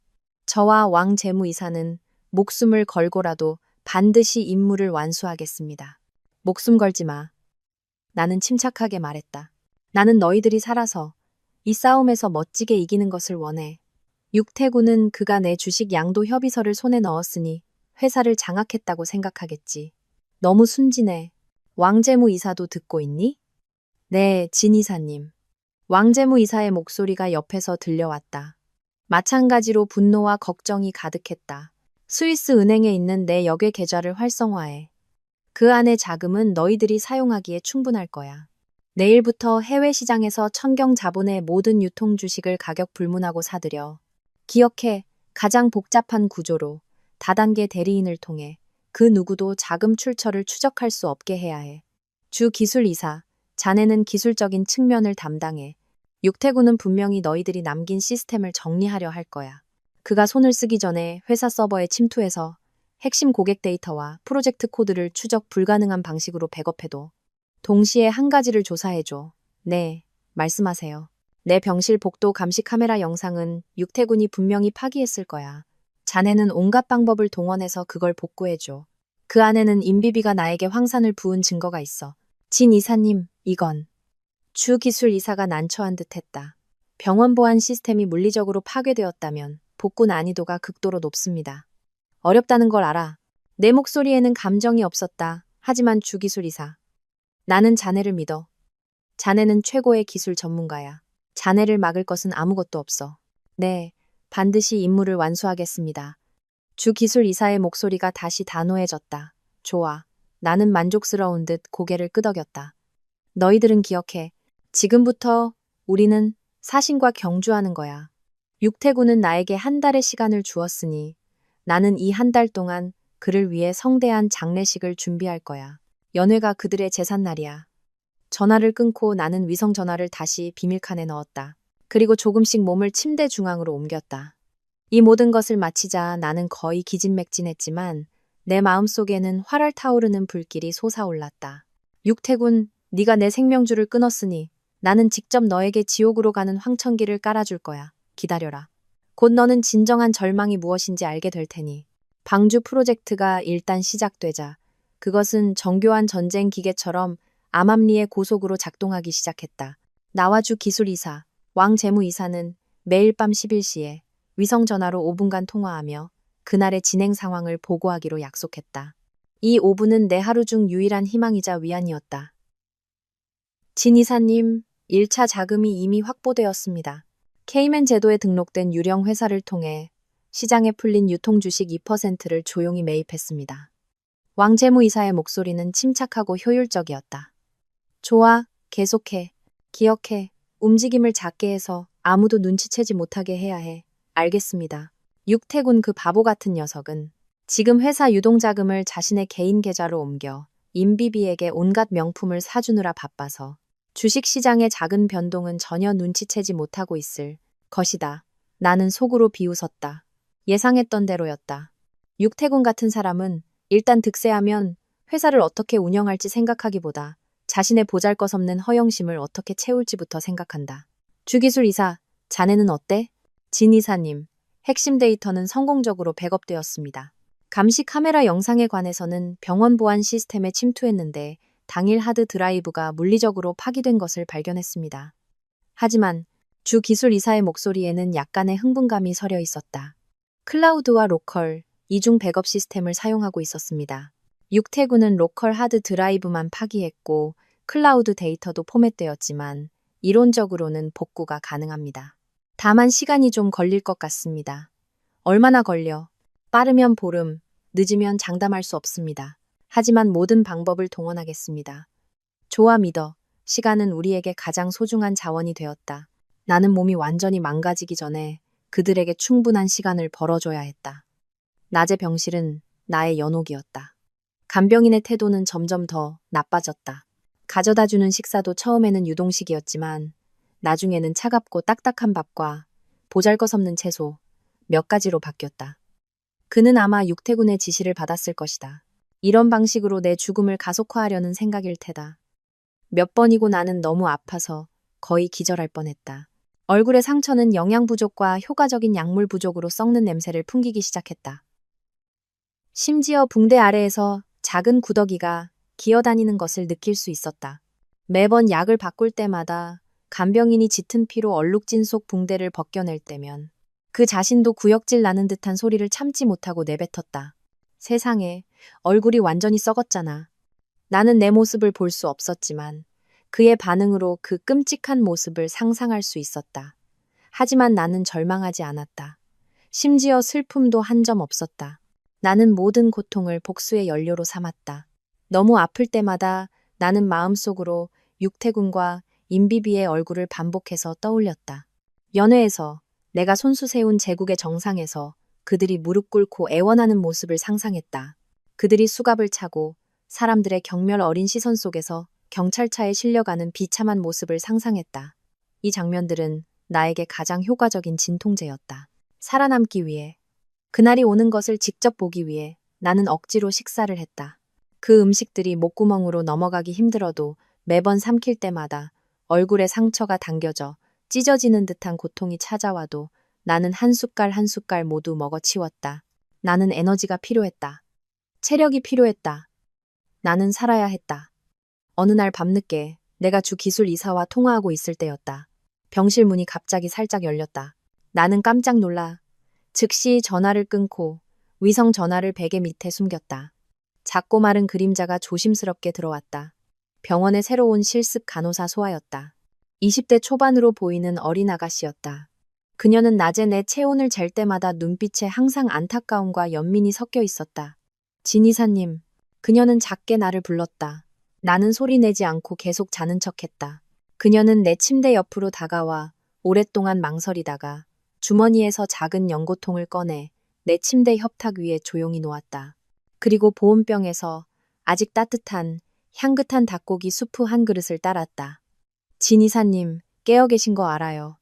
저와 왕 재무이사는 목숨을 걸고라도 반드시 임무를 완수하겠습니다. 목숨 걸지 마. 나는 침착하게 말했다. 나는 너희들이 살아서 이 싸움에서 멋지게 이기는 것을 원해. 육태군은 그가 내 주식 양도 협의서를 손에 넣었으니 회사를 장악했다고 생각하겠지. 너무 순진해. 왕재무 이사도 듣고 있니? 네, 진 이사님. 왕재무 이사의 목소리가 옆에서 들려왔다. 마찬가지로 분노와 걱정이 가득했다. 스위스 은행에 있는 내 역외 계좌를 활성화해. 그 안의 자금은 너희들이 사용하기에 충분할 거야. 내일부터 해외 시장에서 천경 자본의 모든 유통 주식을 가격 불문하고 사들여. 기억해, 가장 복잡한 구조로 다단계 대리인을 통해 그 누구도 자금 출처를 추적할 수 없게 해야 해. 주 기술 이사, 자네는 기술적인 측면을 담당해. 육태군은 분명히 너희들이 남긴 시스템을 정리하려 할 거야. 그가 손을 쓰기 전에 회사 서버에 침투해서 핵심 고객 데이터와 프로젝트 코드를 추적 불가능한 방식으로 백업해도 동시에 한 가지를 조사해줘. 네, 말씀하세요. 내 병실 복도 감시 카메라 영상은 육태군이 분명히 파기했을 거야. 자네는 온갖 방법을 동원해서 그걸 복구해줘. 그 안에는 임비비가 나에게 황산을 부은 증거가 있어. 진 이사님, 이건. 주 기술 이사가 난처한 듯했다. 병원 보안 시스템이 물리적으로 파괴되었다면 복구 난이도가 극도로 높습니다. 어렵다는 걸 알아. 내 목소리에는 감정이 없었다. 하지만 주 기술 이사. 나는 자네를 믿어. 자네는 최고의 기술 전문가야. 자네를 막을 것은 아무것도 없어. 네, 반드시 임무를 완수하겠습니다. 주 기술 이사의 목소리가 다시 단호해졌다. 좋아. 나는 만족스러운 듯 고개를 끄덕였다. 너희들은 기억해. 지금부터 우리는 사신과 경주하는 거야. 육태군은 나에게 한 달의 시간을 주었으니 나는 이 한 달 동안 그를 위해 성대한 장례식을 준비할 거야. 연회가 그들의 제삿날이야. 전화를 끊고 나는 위성 전화를 다시 비밀칸에 넣었다. 그리고 조금씩 몸을 침대 중앙으로 옮겼다. 이 모든 것을 마치자 나는 거의 기진맥진했지만 내 마음속에는 활활 타오르는 불길이 솟아올랐다. 육태군, 네가 내 생명줄을 끊었으니 나는 직접 너에게 지옥으로 가는 황천길을 깔아줄 거야. 기다려라. 곧 너는 진정한 절망이 무엇인지 알게 될 테니. 방주 프로젝트가 일단 시작되자 그것은 정교한 전쟁 기계처럼 암암리에 고속으로 작동하기 시작했다. 나와 주 기술이사, 왕 재무이사는 매일 밤 11시에 위성전화로 5분간 통화하며 그날의 진행 상황을 보고하기로 약속했다. 이 5분은 내 하루 중 유일한 희망이자 위안이었다. 진 이사님, 1차 자금이 이미 확보되었습니다. 케이맨 제도에 등록된 유령 회사를 통해 시장에 풀린 유통주식 2%를 조용히 매입했습니다. 왕재무이사의 목소리는 침착하고 효율적이었다. 좋아, 계속해. 기억해. 움직임을 작게 해서 아무도 눈치채지 못하게 해야 해. 알겠습니다. 육태군 그 바보 같은 녀석은 지금 회사 유동자금을 자신의 개인 계좌로 옮겨 임비비에게 온갖 명품을 사주느라 바빠서 주식시장의 작은 변동은 전혀 눈치채지 못하고 있을 것이다. 나는 속으로 비웃었다. 예상했던 대로였다. 육태군 같은 사람은 일단 득세하면 회사를 어떻게 운영할지 생각하기보다 자신의 보잘것없는 허영심을 어떻게 채울지부터 생각한다. 주기술 이사, 자네는 어때? 진 이사님, 핵심 데이터는 성공적으로 백업되었습니다. 감시 카메라 영상에 관해서는 병원 보안 시스템에 침투했는데 당일 하드 드라이브가 물리적으로 파기된 것을 발견했습니다. 하지만 주 기술 이사의 목소리에는 약간의 흥분감이 서려 있었다. 클라우드와 로컬, 이중 백업 시스템을 사용하고 있었습니다. 육태군은 로컬 하드 드라이브만 파기했고 클라우드 데이터도 포맷되었지만 이론적으로는 복구가 가능합니다. 다만 시간이 좀 걸릴 것 같습니다. 얼마나 걸려? 빠르면 보름, 늦으면 장담할 수 없습니다. 하지만 모든 방법을 동원하겠습니다. 좋아 믿어. 시간은 우리에게 가장 소중한 자원이 되었다. 나는 몸이 완전히 망가지기 전에 그들에게 충분한 시간을 벌어줘야 했다. 낮의 병실은 나의 연옥이었다. 간병인의 태도는 점점 더 나빠졌다. 가져다주는 식사도 처음에는 유동식이었지만 나중에는 차갑고 딱딱한 밥과 보잘것없는 채소 몇 가지로 바뀌었다. 그는 아마 육태군의 지시를 받았을 것이다. 이런 방식으로 내 죽음을 가속화하려는 생각일 테다. 몇 번이고 나는 너무 아파서 거의 기절할 뻔했다. 얼굴의 상처는 영양 부족과 효과적인 약물 부족으로 썩는 냄새를 풍기기 시작했다. 심지어 붕대 아래에서 작은 구더기가 기어다니는 것을 느낄 수 있었다. 매번 약을 바꿀 때마다 간병인이 짙은 피로 얼룩진 속 붕대를 벗겨낼 때면 그 자신도 구역질 나는 듯한 소리를 참지 못하고 내뱉었다. 세상에, 얼굴이 완전히 썩었잖아. 나는 내 모습을 볼 수 없었지만 그의 반응으로 그 끔찍한 모습을 상상할 수 있었다. 하지만 나는 절망하지 않았다. 심지어 슬픔도 한 점 없었다. 나는 모든 고통을 복수의 연료로 삼았다. 너무 아플 때마다 나는 마음속으로 육태군과 임비비의 얼굴을 반복해서 떠올렸다. 연회에서 내가 손수 세운 제국의 정상에서 그들이 무릎 꿇고 애원하는 모습을 상상했다. 그들이 수갑을 차고 사람들의 경멸 어린 시선 속에서 경찰차에 실려가는 비참한 모습을 상상했다. 이 장면들은 나에게 가장 효과적인 진통제였다. 살아남기 위해, 그날이 오는 것을 직접 보기 위해 나는 억지로 식사를 했다. 그 음식들이 목구멍으로 넘어가기 힘들어도 매번 삼킬 때마다 얼굴에 상처가 당겨져 찢어지는 듯한 고통이 찾아와도 나는 한 숟갈 한 숟갈 모두 먹어치웠다. 나는 에너지가 필요했다. 체력이 필요했다. 나는 살아야 했다. 어느 날 밤늦게 내가 주 기술 이사와 통화하고 있을 때였다. 병실 문이 갑자기 살짝 열렸다. 나는 깜짝 놀라 즉시 전화를 끊고 위성 전화를 베개 밑에 숨겼다. 작고 마른 그림자가 조심스럽게 들어왔다. 병원의 새로운 실습 간호사 소아였다. 20대 초반으로 보이는 어린 아가씨였다. 그녀는 낮에 내 체온을 잴 때마다 눈빛에 항상 안타까움과 연민이 섞여 있었다. 진 이사님, 그녀는 작게 나를 불렀다. 나는 소리 내지 않고 계속 자는 척했다. 그녀는 내 침대 옆으로 다가와 오랫동안 망설이다가 주머니에서 작은 연고통을 꺼내 내 침대 협탁 위에 조용히 놓았다. 그리고 보온병에서 아직 따뜻한 향긋한 닭고기 수프 한 그릇을 따랐다. 진 이사님, 깨어 계신 거 알아요.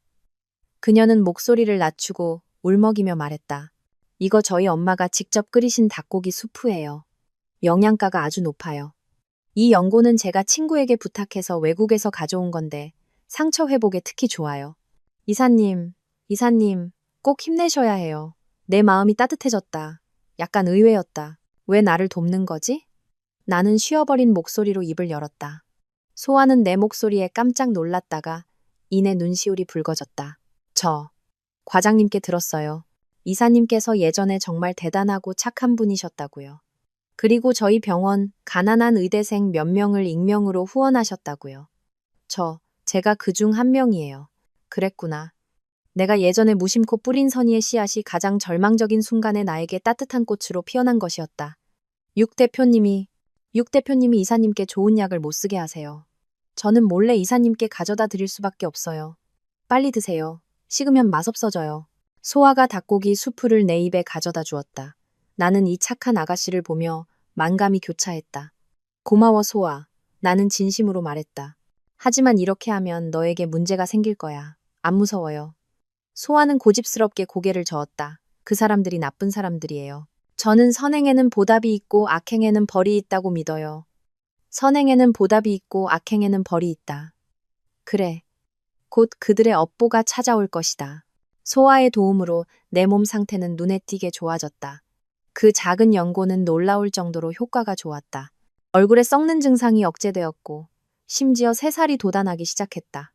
그녀는 목소리를 낮추고 울먹이며 말했다. 이거 저희 엄마가 직접 끓이신 닭고기 수프예요. 영양가가 아주 높아요. 이 연고는 제가 친구에게 부탁해서 외국에서 가져온 건데 상처 회복에 특히 좋아요. 이사님, 꼭 힘내셔야 해요. 내 마음이 따뜻해졌다. 약간 의외였다. 왜 나를 돕는 거지? 나는 쉬어버린 목소리로 입을 열었다. 소아는 내 목소리에 깜짝 놀랐다가 이내 눈시울이 붉어졌다. 과장님께 들었어요. 이사님께서 예전에 정말 대단하고 착한 분이셨다고요. 그리고 저희 병원 가난한 의대생 몇 명을 익명으로 후원하셨다고요. 제가 그중 한 명이에요. 그랬구나. 내가 예전에 무심코 뿌린 선의의 씨앗이 가장 절망적인 순간에 나에게 따뜻한 꽃으로 피어난 것이었다. 육 대표님이 이사님께 좋은 약을 못 쓰게 하세요. 저는 몰래 이사님께 가져다 드릴 수밖에 없어요. 빨리 드세요. 식으면 맛없어져요. 소아가 닭고기 수프를 내 입에 가져다 주었다. 나는 이 착한 아가씨를 보며 만감이 교차했다. 고마워 소아. 나는 진심으로 말했다. 하지만 이렇게 하면 너에게 문제가 생길 거야. 안 무서워요. 소아는 고집스럽게 고개를 저었다. 그 사람들이 나쁜 사람들이에요. 저는 선행에는 보답이 있고 악행에는 벌이 있다고 믿어요. 선행에는 보답이 있고 악행에는 벌이 있다. 그래. 곧 그들의 업보가 찾아올 것이다. 소아의 도움으로 내 몸 상태는 눈에 띄게 좋아졌다. 그 작은 연고는 놀라울 정도로 효과가 좋았다. 얼굴에 썩는 증상이 억제되었고 심지어 새살이 돋아나기 시작했다.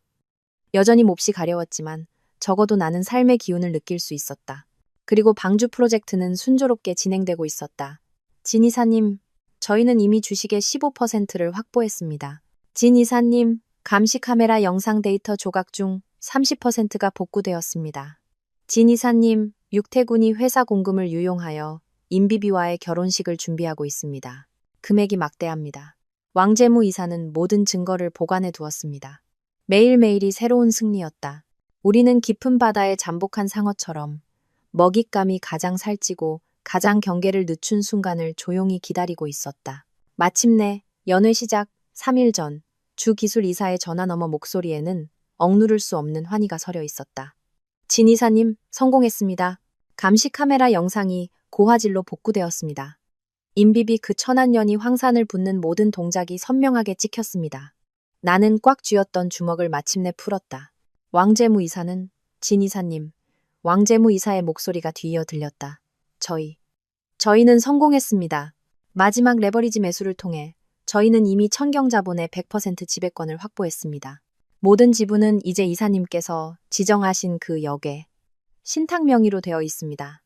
여전히 몹시 가려웠지만 적어도 나는 삶의 기운을 느낄 수 있었다. 그리고 방주 프로젝트는 순조롭게 진행되고 있었다. 진 이사님, 저희는 이미 주식의 15%를 확보했습니다. 진 이사님, 감시 카메라 영상 데이터 조각 중 30%가 복구되었습니다. 진 이사님, 육태군이 회사 공금을 유용하여 임비비와의 결혼식을 준비하고 있습니다. 금액이 막대합니다. 왕재무 이사는 모든 증거를 보관해 두었습니다. 매일매일이 새로운 승리였다. 우리는 깊은 바다에 잠복한 상어처럼 먹잇감이 가장 살찌고 가장 경계를 늦춘 순간을 조용히 기다리고 있었다. 마침내 연회 시작 3일 전 주 기술 이사의 전화 너머 목소리에는 억누를 수 없는 환희가 서려 있었다. 진 이사님, 성공했습니다. 감시 카메라 영상이 고화질로 복구되었습니다. 임비비 그 천한년이 황산을 붓는 모든 동작이 선명하게 찍혔습니다. 나는 꽉 쥐었던 주먹을 마침내 풀었다. 왕재무 이사는 진 이사님, 왕재무 이사의 목소리가 뒤이어 들렸다. 저희는 성공했습니다. 마지막 레버리지 매수를 통해 저희는 이미 천경자본의 100% 지배권을 확보했습니다. 모든 지분은 이제 이사님께서 지정하신 그 역에 신탁 명의로 되어 있습니다.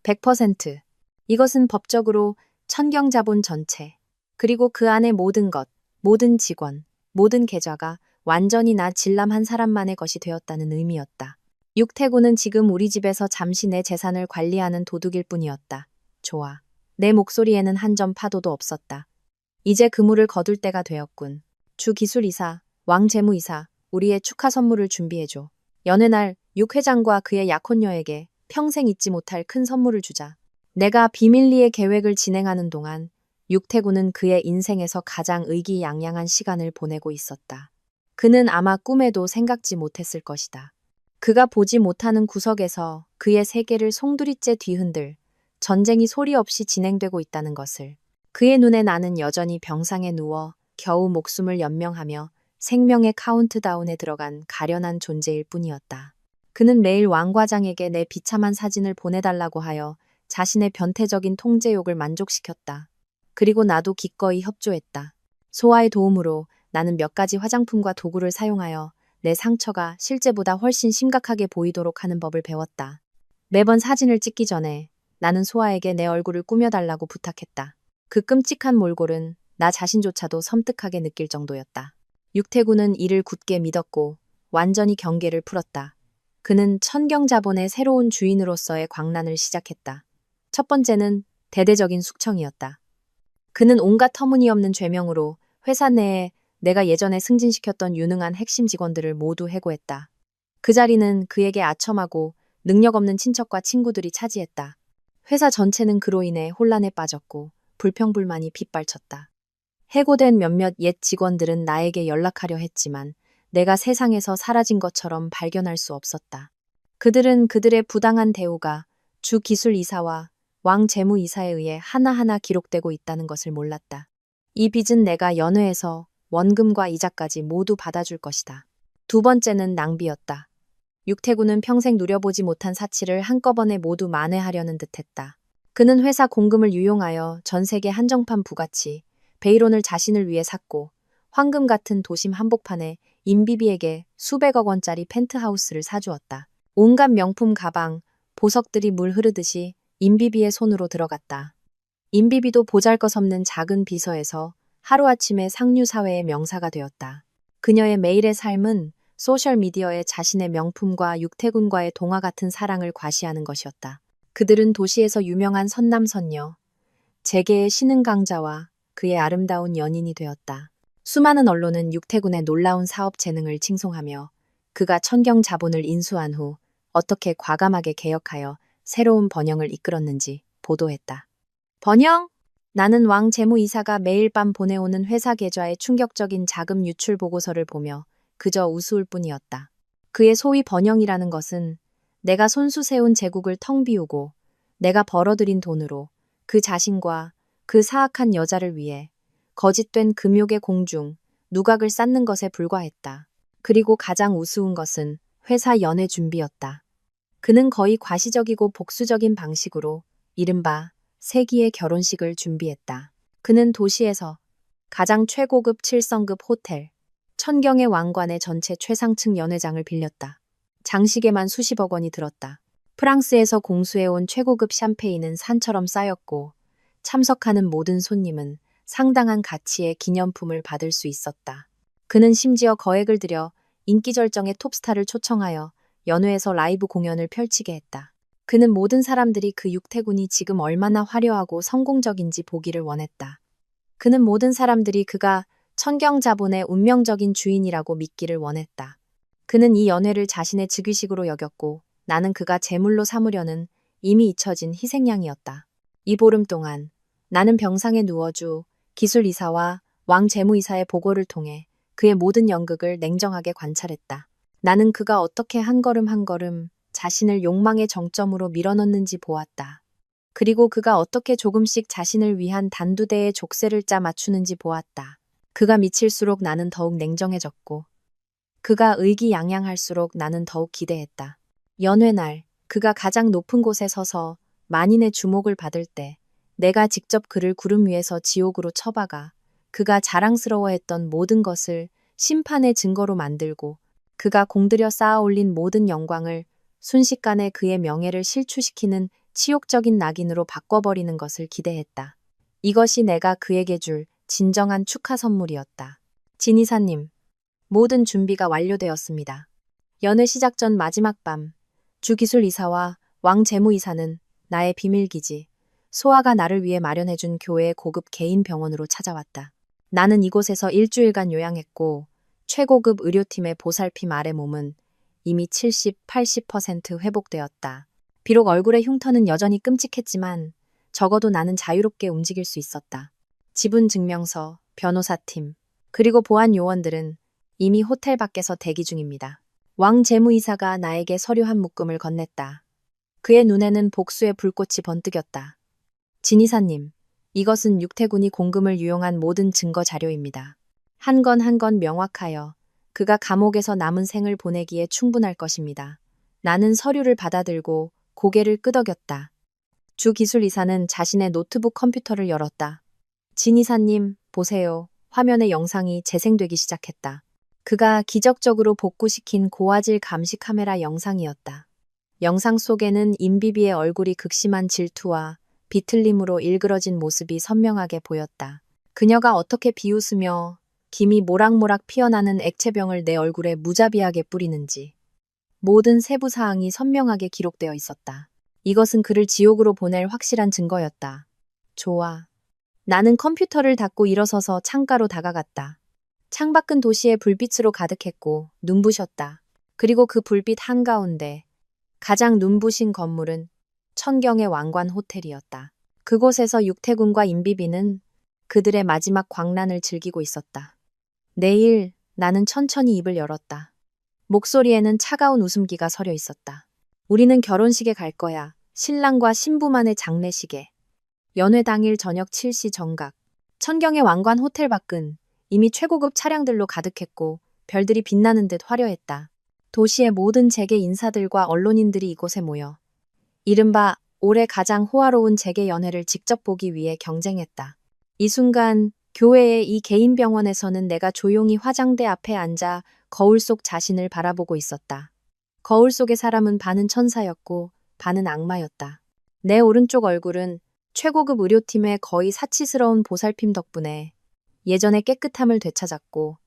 100%. 이것은 법적으로 천경자본 전체, 그리고 그 안의 모든 것, 모든 직원, 모든 계좌가 완전히 나 진람 한 사람만의 것이 되었다는 의미였다. 육태군은 지금 우리 집에서 잠시 내 재산을 관리하는 도둑일 뿐이었다. 좋아. 내 목소리에는 한 점 파도도 없었다. 이제 그물을 거둘 때가 되었군. 주 기술이사, 왕재무이사, 우리의 축하 선물을 준비해줘. 연회날 육 회장과 그의 약혼녀에게 평생 잊지 못할 큰 선물을 주자. 내가 비밀리에 계획을 진행하는 동안 육태군은 그의 인생에서 가장 의기양양한 시간을 보내고 있었다. 그는 아마 꿈에도 생각지 못했을 것이다. 그가 보지 못하는 구석에서 그의 세계를 송두리째 뒤흔들 전쟁이 소리 없이 진행되고 있다는 것을. 그의 눈에 나는 여전히 병상에 누워 겨우 목숨을 연명하며 생명의 카운트다운에 들어간 가련한 존재일 뿐이었다. 그는 매일 왕 과장에게 내 비참한 사진을 보내달라고 하여 자신의 변태적인 통제욕을 만족시켰다. 그리고 나도 기꺼이 협조했다. 소아의 도움으로 나는 몇 가지 화장품과 도구를 사용하여 내 상처가 실제보다 훨씬 심각하게 보이도록 하는 법을 배웠다. 매번 사진을 찍기 전에 나는 소아에게 내 얼굴을 꾸며달라고 부탁했다. 그 끔찍한 몰골은 나 자신조차도 섬뜩하게 느낄 정도였다. 육태군은 이를 굳게 믿었고 완전히 경계를 풀었다. 그는 천경자본의 새로운 주인으로서의 광란을 시작했다. 첫 번째는 대대적인 숙청이었다. 그는 온갖 터무니없는 죄명으로 회사 내에 내가 예전에 승진시켰던 유능한 핵심 직원들을 모두 해고했다. 그 자리는 그에게 아첨하고 능력 없는 친척과 친구들이 차지했다. 회사 전체는 그로 인해 혼란에 빠졌고 불평불만이 빗발쳤다. 해고된 몇몇 옛 직원들은 나에게 연락하려 했지만 내가 세상에서 사라진 것처럼 발견할 수 없었다. 그들은 그들의 부당한 대우가 주 기술이사와 왕 재무이사에 의해 하나하나 기록되고 있다는 것을 몰랐다. 이 빚은 내가 연회에서 원금과 이자까지 모두 받아줄 것이다. 두 번째는 낭비였다. 육태군은 평생 누려보지 못한 사치를 한꺼번에 모두 만회하려는 듯했다. 그는 회사 공금을 유용하여 전 세계 한정판 부가치 베이론을 자신을 위해 샀고 황금 같은 도심 한복판에 임비비에게 수백억 원짜리 펜트하우스를 사주었다. 온갖 명품 가방, 보석들이 물 흐르듯이 임비비의 손으로 들어갔다. 임비비도 보잘것없는 작은 비서에서 하루아침에 상류사회의 명사가 되었다. 그녀의 매일의 삶은 소셜미디어에 자신의 명품과 육태군과의 동화 같은 사랑을 과시하는 것이었다. 그들은 도시에서 유명한 선남선녀, 재계의 신흥 강자와 그의 아름다운 연인이 되었다. 수많은 언론은 육태군의 놀라운 사업 재능을 칭송하며 그가 천경 자본을 인수한 후 어떻게 과감하게 개혁하여 새로운 번영을 이끌었는지 보도했다. 번영? 나는 왕 재무이사가 매일 밤 보내오는 회사 계좌의 충격적인 자금 유출 보고서를 보며 그저 우스울 뿐이었다. 그의 소위 번영이라는 것은 내가 손수 세운 제국을 텅 비우고 내가 벌어들인 돈으로 그 자신과 그 사악한 여자를 위해 거짓된 금욕의 공중, 누각을 쌓는 것에 불과했다. 그리고 가장 우스운 것은 회사 연애 준비였다. 그는 거의 과시적이고 복수적인 방식으로 이른바 세기의 결혼식을 준비했다. 그는 도시에서 가장 최고급 7성급 호텔, 천경의 왕관의 전체 최상층 연회장을 빌렸다. 장식에만 수십억 원이 들었다. 프랑스에서 공수해온 최고급 샴페인은 산처럼 쌓였고 참석하는 모든 손님은 상당한 가치의 기념품을 받을 수 있었다. 그는 심지어 거액을 들여 인기 절정의 톱스타를 초청하여 연회에서 라이브 공연을 펼치게 했다. 그는 모든 사람들이 그 육태군이 지금 얼마나 화려하고 성공적인지 보기를 원했다. 그는 모든 사람들이 그가 천경자본의 운명적인 주인이라고 믿기를 원했다. 그는 이 연회를 자신의 즉위식으로 여겼고 나는 그가 제물로 삼으려는 이미 잊혀진 희생양이었다. 이 보름 동안 나는 병상에 누워주 기술이사와 왕 재무이사의 보고를 통해 그의 모든 연극을 냉정하게 관찰했다. 나는 그가 어떻게 한 걸음 한 걸음 자신을 욕망의 정점으로 밀어넣는지 보았다. 그리고 그가 어떻게 조금씩 자신을 위한 단두대의 족쇄를 짜 맞추는지 보았다. 그가 미칠수록 나는 더욱 냉정해졌고 그가 의기양양할수록 나는 더욱 기대했다. 연회날 그가 가장 높은 곳에 서서 만인의 주목을 받을 때 내가 직접 그를 구름 위에서 지옥으로 처박아 그가 자랑스러워했던 모든 것을 심판의 증거로 만들고 그가 공들여 쌓아 올린 모든 영광을 순식간에 그의 명예를 실추시키는 치욕적인 낙인으로 바꿔버리는 것을 기대했다. 이것이 내가 그에게 줄 진정한 축하 선물이었다. 진이사님, 모든 준비가 완료되었습니다. 연회 시작 전 마지막 밤, 주기술이사와 왕 재무이사는 나의 비밀기지, 소아가 나를 위해 마련해준 교회의 고급 개인 병원으로 찾아왔다. 나는 이곳에서 일주일간 요양했고 최고급 의료팀의 보살핌 아래 몸은 이미 70, 80% 회복되었다. 비록 얼굴의 흉터는 여전히 끔찍했지만 적어도 나는 자유롭게 움직일 수 있었다. 지분 증명서, 변호사팀, 그리고 보안 요원들은 이미 호텔 밖에서 대기 중입니다. 왕 재무이사가 나에게 서류 한 묶음을 건넸다. 그의 눈에는 복수의 불꽃이 번뜩였다. 진이사님, 이것은 육태군이 공금을 유용한 모든 증거 자료입니다. 한 건 한 건 명확하여 그가 감옥에서 남은 생을 보내기에 충분할 것입니다. 나는 서류를 받아들고 고개를 끄덕였다. 주 기술이사는 자신의 노트북 컴퓨터를 열었다. 진이사님, 보세요. 화면에 영상이 재생되기 시작했다. 그가 기적적으로 복구시킨 고화질 감시 카메라 영상이었다. 영상 속에는 임비비의 얼굴이 극심한 질투와 비틀림으로 일그러진 모습이 선명하게 보였다. 그녀가 어떻게 비웃으며 김이 모락모락 피어나는 액체병을 내 얼굴에 무자비하게 뿌리는지 모든 세부 사항이 선명하게 기록되어 있었다. 이것은 그를 지옥으로 보낼 확실한 증거였다. 좋아. 나는 컴퓨터를 닫고 일어서서 창가로 다가갔다. 창밖은 도시의 불빛으로 가득했고 눈부셨다. 그리고 그 불빛 한가운데 가장 눈부신 건물은 천경의 왕관 호텔이었다. 그곳에서 육태군과 임비비는 그들의 마지막 광란을 즐기고 있었다. 내일 나는 천천히 입을 열었다. 목소리에는 차가운 웃음기가 서려 있었다. 우리는 결혼식에 갈 거야. 신랑과 신부만의 장례식에. 연회 당일 저녁 7시 정각. 천경의 왕관 호텔 밖은 이미 최고급 차량들로 가득했고 별들이 빛나는 듯 화려했다. 도시의 모든 재계 인사들과 언론인들이 이곳에 모여 이른바 올해 가장 호화로운 재계 연회를 직접 보기 위해 경쟁했다. 이 순간 교회의 이 개인 병원에서는 내가 조용히 화장대 앞에 앉아 거울 속 자신을 바라보고 있었다. 거울 속의 사람은 반은 천사였고 반은 악마였다. 내 오른쪽 얼굴은 최고급 의료팀의 거의 사치스러운 보살핌 덕분에 예전의 깨끗함을 되찾았고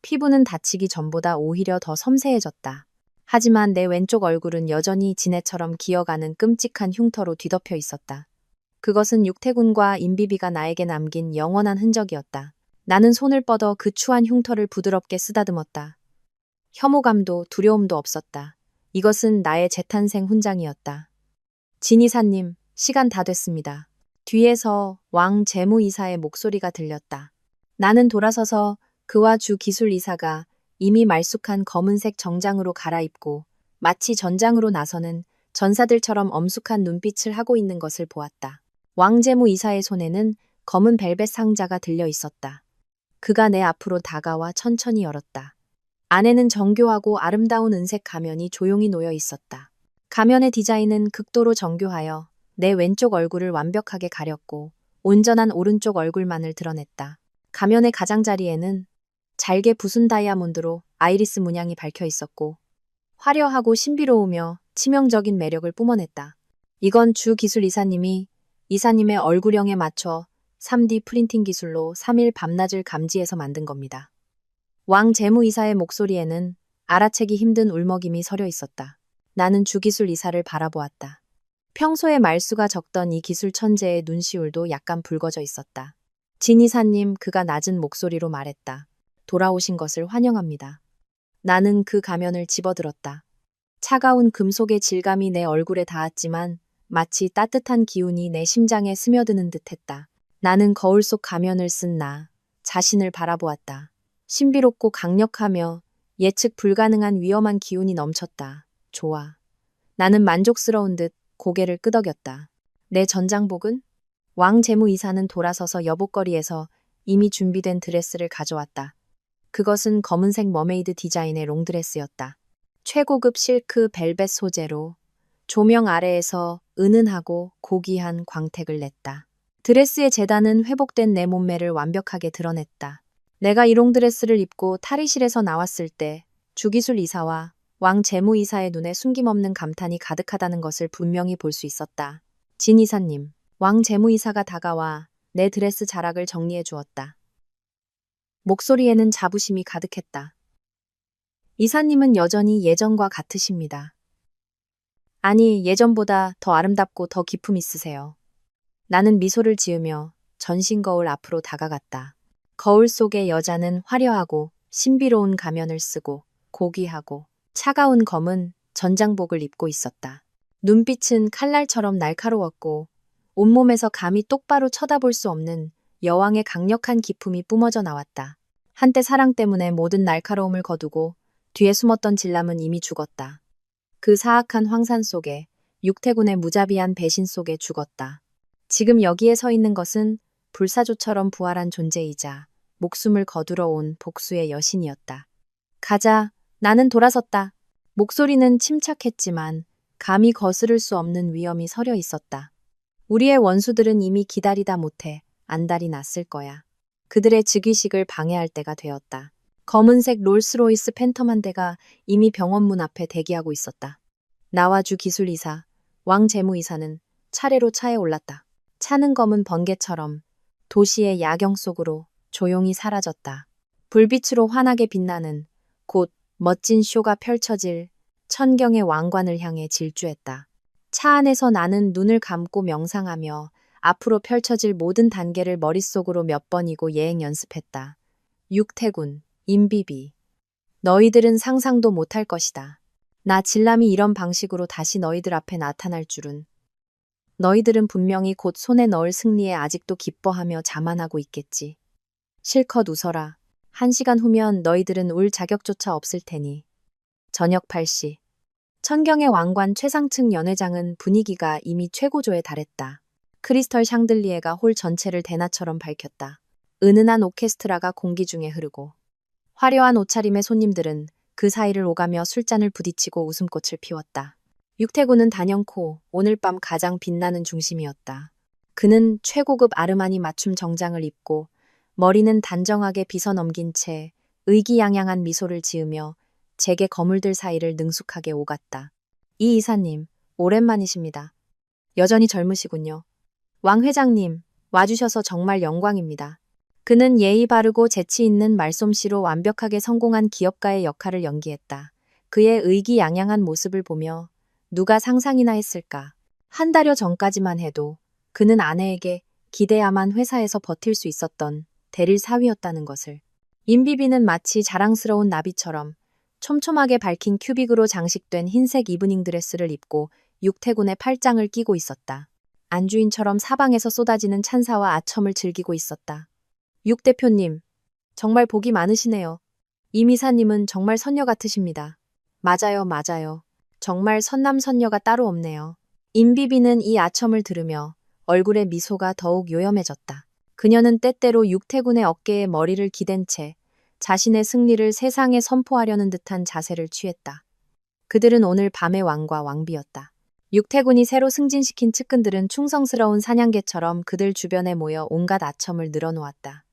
피부는 다치기 전보다 오히려 더 섬세해졌다. 하지만 내 왼쪽 얼굴은 여전히 지네처럼 기어가는 끔찍한 흉터로 뒤덮여 있었다. 그것은 육태군과 임비비가 나에게 남긴 영원한 흔적이었다. 나는 손을 뻗어 그 추한 흉터를 부드럽게 쓰다듬었다. 혐오감도 두려움도 없었다. 이것은 나의 재탄생 훈장이었다. 진 이사님, 시간 다 됐습니다. 뒤에서 왕 재무이사의 목소리가 들렸다. 나는 돌아서서 그와 주 기술 이사가 이미 말쑥한 검은색 정장으로 갈아입고 마치 전장으로 나서는 전사들처럼 엄숙한 눈빛을 하고 있는 것을 보았다. 왕재무 이사의 손에는 검은 벨벳 상자가 들려 있었다. 그가 내 앞으로 다가와 천천히 열었다. 안에는 정교하고 아름다운 은색 가면이 조용히 놓여 있었다. 가면의 디자인은 극도로 정교하여 내 왼쪽 얼굴을 완벽하게 가렸고 온전한 오른쪽 얼굴만을 드러냈다. 가면의 가장자리에는 잘게 부순 다이아몬드로 아이리스 문양이 박혀 있었고 화려하고 신비로우며 치명적인 매력을 뿜어냈다. 이건 주 기술 이사님이 이사님의 얼굴형에 맞춰 3D 프린팅 기술로 3일 밤낮을 감지해서 만든 겁니다. 왕 재무이사의 목소리에는 알아채기 힘든 울먹임이 서려 있었다. 나는 주 기술 이사를 바라보았다. 평소에 말수가 적던 이 기술 천재의 눈시울도 약간 붉어져 있었다. 진 이사님, 그가 낮은 목소리로 말했다. 돌아오신 것을 환영합니다. 나는 그 가면을 집어들었다. 차가운 금속의 질감이 내 얼굴에 닿았지만 마치 따뜻한 기운이 내 심장에 스며드는 듯했다. 나는 거울 속 가면을 쓴 나 자신을 바라보았다. 신비롭고 강력하며 예측 불가능한 위험한 기운이 넘쳤다. 좋아. 나는 만족스러운 듯 고개를 끄덕였다. 내 전장복은? 왕 재무이사는 돌아서서 여복거리에서 이미 준비된 드레스를 가져왔다. 그것은 검은색 머메이드 디자인의 롱드레스였다. 최고급 실크 벨벳 소재로 조명 아래에서 은은하고 고귀한 광택을 냈다. 드레스의 재단은 회복된 내 몸매를 완벽하게 드러냈다. 내가 이 롱드레스를 입고 탈의실에서 나왔을 때 주기술 이사와 왕 재무이사의 눈에 숨김없는 감탄이 가득하다는 것을 분명히 볼 수 있었다. 진 이사님, 왕 재무이사가 다가와 내 드레스 자락을 정리해 주었다. 목소리에는 자부심이 가득했다. 이사님은 여전히 예전과 같으십니다. 아니, 예전보다 더 아름답고 더 기품 있으세요. 나는 미소를 지으며 전신 거울 앞으로 다가갔다. 거울 속의 여자는 화려하고 신비로운 가면을 쓰고 고귀하고 차가운 검은 전장복을 입고 있었다. 눈빛은 칼날처럼 날카로웠고 온몸에서 감히 똑바로 쳐다볼 수 없는 여왕의 강력한 기품이 뿜어져 나왔다. 한때 사랑 때문에 모든 날카로움을 거두고 뒤에 숨었던 진람은 이미 죽었다. 그 사악한 황산 속에 육태군의 무자비한 배신 속에 죽었다. 지금 여기에 서 있는 것은 불사조처럼 부활한 존재이자 목숨을 거두러 온 복수의 여신이었다. 가자, 나는 돌아섰다. 목소리는 침착했지만 감히 거스를 수 없는 위험이 서려 있었다. 우리의 원수들은 이미 기다리다 못해 안달이 났을 거야. 그들의 즉위식을 방해할 때가 되었다. 검은색 롤스로이스 팬텀 한 대가 이미 병원 문 앞에 대기하고 있었다. 나와 주 기술이사, 왕 재무이사는 차례로 차에 올랐다. 차는 검은 번개처럼 도시의 야경 속으로 조용히 사라졌다. 불빛으로 환하게 빛나는 곧 멋진 쇼가 펼쳐질 천경의 왕관을 향해 질주했다. 차 안에서 나는 눈을 감고 명상하며 앞으로 펼쳐질 모든 단계를 머릿속으로 몇 번이고 예행 연습했다. 육태군, 임비비. 너희들은 상상도 못할 것이다. 나 진람이 이런 방식으로 다시 너희들 앞에 나타날 줄은. 너희들은 분명히 곧 손에 넣을 승리에 아직도 기뻐하며 자만하고 있겠지. 실컷 웃어라. 1시간 후면 너희들은 울 자격조차 없을 테니. 저녁 8시. 천경의 왕관 최상층 연회장은 분위기가 이미 최고조에 달했다. 크리스털 샹들리에가 홀 전체를 대낮처럼 밝혔다. 은은한 오케스트라가 공기 중에 흐르고 화려한 옷차림의 손님들은 그 사이를 오가며 술잔을 부딪히고 웃음꽃을 피웠다. 육태군은 단연코 오늘 밤 가장 빛나는 중심이었다. 그는 최고급 아르마니 맞춤 정장을 입고 머리는 단정하게 빗어 넘긴 채 의기양양한 미소를 지으며 제게 거물들 사이를 능숙하게 오갔다. 이 이사님, 오랜만이십니다. 여전히 젊으시군요. 왕 회장님, 와주셔서 정말 영광입니다. 그는 예의 바르고 재치 있는 말솜씨로 완벽하게 성공한 기업가의 역할을 연기했다. 그의 의기양양한 모습을 보며 누가 상상이나 했을까? 한 달여 전까지만 해도 그는 아내에게 기대야만 회사에서 버틸 수 있었던 대릴 사위였다는 것을. 임비비는 마치 자랑스러운 나비처럼 촘촘하게 밝힌 큐빅으로 장식된 흰색 이브닝 드레스를 입고 육태군의 팔짱을 끼고 있었다. 안주인처럼 사방에서 쏟아지는 찬사와 아첨을 즐기고 있었다. 육 대표님, 정말 복이 많으시네요. 임 이사님은 정말 선녀 같으십니다. 맞아요, 맞아요. 정말 선남선녀가 따로 없네요. 임비비는 이 아첨을 들으며 얼굴에 미소가 더욱 요염해졌다. 그녀는 때때로 육태군의 어깨에 머리를 기댄 채 자신의 승리를 세상에 선포하려는 듯한 자세를 취했다. 그들은 오늘 밤의 왕과 왕비였다. 육태군이 새로 승진시킨 측근들은 충성스러운 사냥개처럼 그들 주변에 모여 온갖 아첨을 늘어놓았다.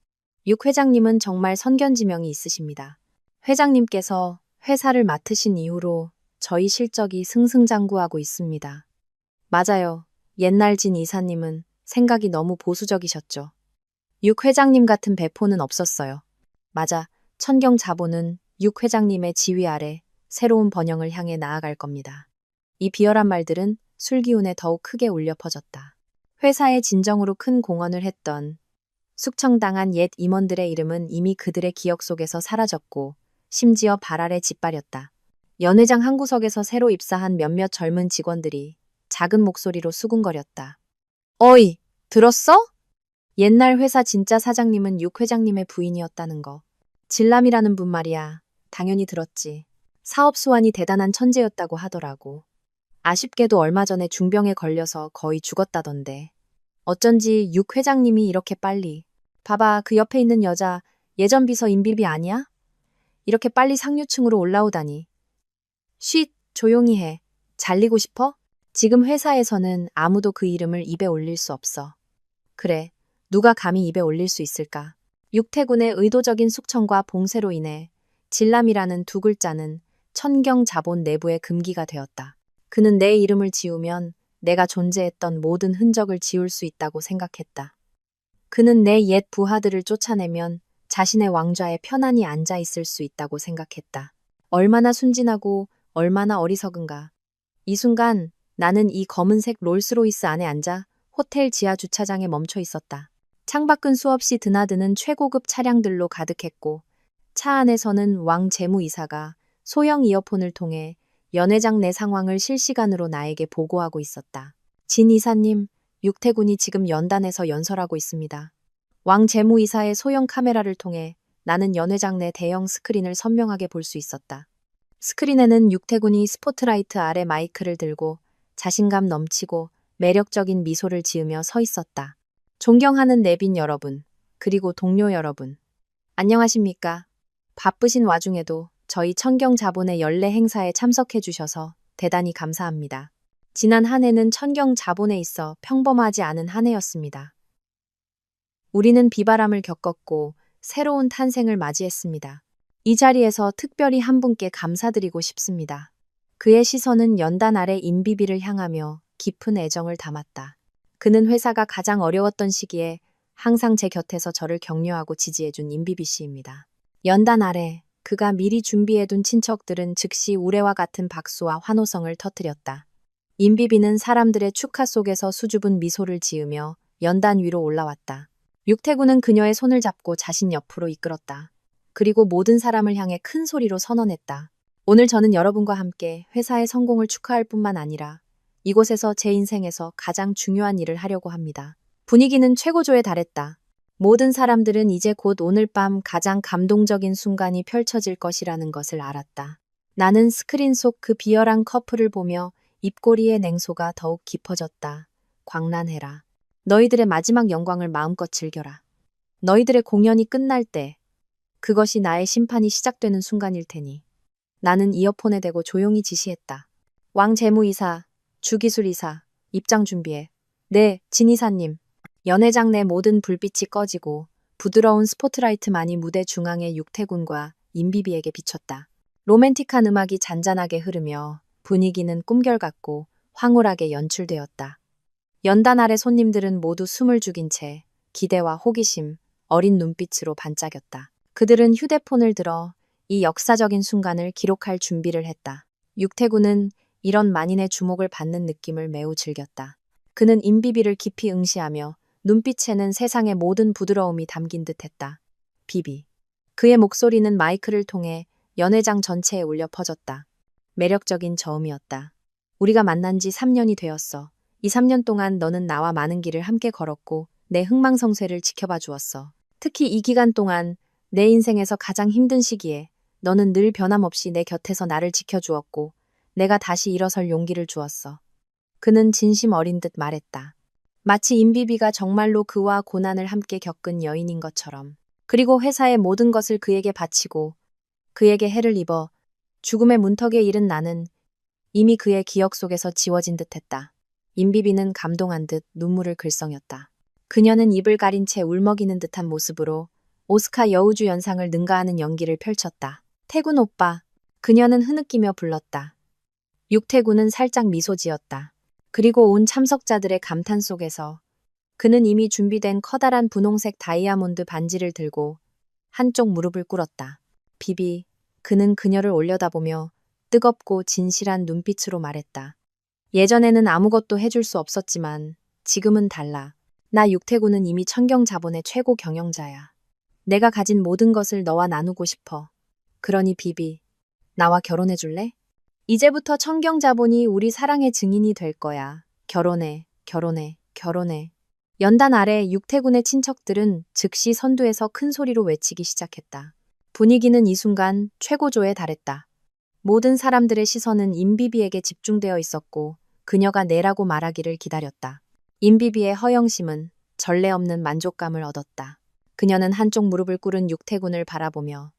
육 회장님은 정말 선견지명이 있으십니다. 회장님께서 회사를 맡으신 이후로 저희 실적이 승승장구하고 있습니다. 맞아요. 옛날 진 이사님은 생각이 너무 보수적이셨죠. 육 회장님 같은 배포는 없었어요. 맞아. 천경 자본은 육 회장님의 지휘 아래 새로운 번영을 향해 나아갈 겁니다. 이 비열한 말들은 술기운에 더욱 크게 울려 퍼졌다. 회사에 진정으로 큰 공헌을 했던 숙청당한 옛 임원들의 이름은 이미 그들의 기억 속에서 사라졌고 심지어 발 아래 짓밟렸다. 연회장 한 구석에서 새로 입사한 몇몇 젊은 직원들이 작은 목소리로 수군거렸다. 어이, 들었어? 옛날 회사 진짜 사장님은 육 회장님의 부인이었다는 거. 진람이라는 분 말이야. 당연히 들었지. 사업 수완이 대단한 천재였다고 하더라고. 아쉽게도 얼마 전에 중병에 걸려서 거의 죽었다던데. 어쩐지 육 회장님이 이렇게 빨리. 봐봐, 그 옆에 있는 여자 예전 비서 임비비 아니야? 이렇게 빨리 상류층으로 올라오다니. 쉿, 조용히 해. 잘리고 싶어? 지금 회사에서는 아무도 그 이름을 입에 올릴 수 없어. 그래, 누가 감히 입에 올릴 수 있을까? 육태군의 의도적인 숙청과 봉쇄로 인해 진람이라는 두 글자는 천경 자본 내부의 금기가 되었다. 그는 내 이름을 지우면 내가 존재했던 모든 흔적을 지울 수 있다고 생각했다. 그는 내 옛 부하들을 쫓아내면 자신의 왕좌에 편안히 앉아 있을 수 있다고 생각했다. 얼마나 순진하고 얼마나 어리석은가. 이 순간 나는 이 검은색 롤스로이스 안에 앉아 호텔 지하 주차장에 멈춰 있었다. 창밖은 수없이 드나드는 최고급 차량들로 가득했고 차 안에서는 왕 재무이사가 소형 이어폰을 통해 연회장 내 상황을 실시간으로 나에게 보고하고 있었다. 진 이사님, 육태군이 지금 연단에서 연설하고 있습니다. 왕 재무이사의 소형 카메라를 통해 나는 연회장 내 대형 스크린을 선명하게 볼 수 있었다. 스크린에는 육태군이 스포트라이트 아래 마이크를 들고 자신감 넘치고 매력적인 미소를 지으며 서 있었다. 존경하는 내빈 여러분, 그리고 동료 여러분. 안녕하십니까? 바쁘신 와중에도 저희 천경 자본의 연례 행사에 참석해 주셔서 대단히 감사합니다. 지난 한 해는 천경 자본에 있어 평범하지 않은 한 해였습니다. 우리는 비바람을 겪었고 새로운 탄생을 맞이했습니다. 이 자리에서 특별히 한 분께 감사드리고 싶습니다. 그의 시선은 연단 아래 임비비를 향하며 깊은 애정을 담았다. 그는 회사가 가장 어려웠던 시기에 항상 제 곁에서 저를 격려하고 지지해준 임비비 씨입니다. 연단 아래 그가 미리 준비해둔 친척들은 즉시 우레와 같은 박수와 환호성을 터뜨렸다. 임비비는 사람들의 축하 속에서 수줍은 미소를 지으며 연단 위로 올라왔다. 육태군은 그녀의 손을 잡고 자신 옆으로 이끌었다. 그리고 모든 사람을 향해 큰 소리로 선언했다. 오늘 저는 여러분과 함께 회사의 성공을 축하할 뿐만 아니라 이곳에서 제 인생에서 가장 중요한 일을 하려고 합니다. 분위기는 최고조에 달했다. 모든 사람들은 이제 곧 오늘 밤 가장 감동적인 순간이 펼쳐질 것이라는 것을 알았다. 나는 스크린 속 그 비열한 커플을 보며 입꼬리의 냉소가 더욱 깊어졌다. 광란해라. 너희들의 마지막 영광을 마음껏 즐겨라. 너희들의 공연이 끝날 때 그것이 나의 심판이 시작되는 순간일 테니. 나는 이어폰에 대고 조용히 지시했다. 왕 재무이사, 주기술이사, 입장 준비해. 네, 진 이사님. 연회장 내 모든 불빛이 꺼지고 부드러운 스포트라이트만이 무대 중앙의 육태군과 임비비에게 비쳤다. 로맨틱한 음악이 잔잔하게 흐르며 분위기는 꿈결같고 황홀하게 연출되었다. 연단 아래 손님들은 모두 숨을 죽인 채 기대와 호기심, 어린 눈빛으로 반짝였다. 그들은 휴대폰을 들어 이 역사적인 순간을 기록할 준비를 했다. 육태군은 이런 만인의 주목을 받는 느낌을 매우 즐겼다. 그는 임비비를 깊이 응시하며 눈빛에는 세상의 모든 부드러움이 담긴 듯했다. 비비. 그의 목소리는 마이크를 통해 연회장 전체에 울려 퍼졌다. 매력적인 저음이었다. 우리가 만난 지 3년이 되었어. 이 3년 동안 너는 나와 많은 길을 함께 걸었고 내 흥망성쇠를 지켜봐 주었어. 특히 이 기간 동안 내 인생에서 가장 힘든 시기에 너는 늘 변함없이 내 곁에서 나를 지켜주었고 내가 다시 일어설 용기를 주었어. 그는 진심 어린 듯 말했다. 마치 임비비가 정말로 그와 고난을 함께 겪은 여인인 것처럼. 그리고 회사의 모든 것을 그에게 바치고 그에게 해를 입어 죽음의 문턱에 이른 나는 이미 그의 기억 속에서 지워진 듯했다. 임비비는 감동한 듯 눈물을 글썽였다. 그녀는 입을 가린 채 울먹이는 듯한 모습으로 오스카 여우주 연상을 능가하는 연기를 펼쳤다. 태군 오빠. 그녀는 흐느끼며 불렀다. 육태군은 살짝 미소 지었다. 그리고 온 참석자들의 감탄 속에서 그는 이미 준비된 커다란 분홍색 다이아몬드 반지를 들고 한쪽 무릎을 꿇었다. 비비. 그는 그녀를 올려다보며 뜨겁고 진실한 눈빛으로 말했다. 예전에는 아무것도 해줄 수 없었지만 지금은 달라. 나 육태군은 이미 천경자본의 최고 경영자야. 내가 가진 모든 것을 너와 나누고 싶어. 그러니 비비, 나와 결혼해 줄래? 이제부터 천경자본이 우리 사랑의 증인이 될 거야. 결혼해, 결혼해, 결혼해. 연단 아래 육태군의 친척들은 즉시 선두에서 큰 소리로 외치기 시작했다. 분위기는 이 순간 최고조에 달했다. 모든 사람들의 시선은 임비비에게 집중되어 있었고 그녀가 네라고 말하기를 기다렸다. 임비비의 허영심은 전례 없는 만족감을 얻었다. 그녀는 한쪽 무릎을 꿇은 육태군을 바라보며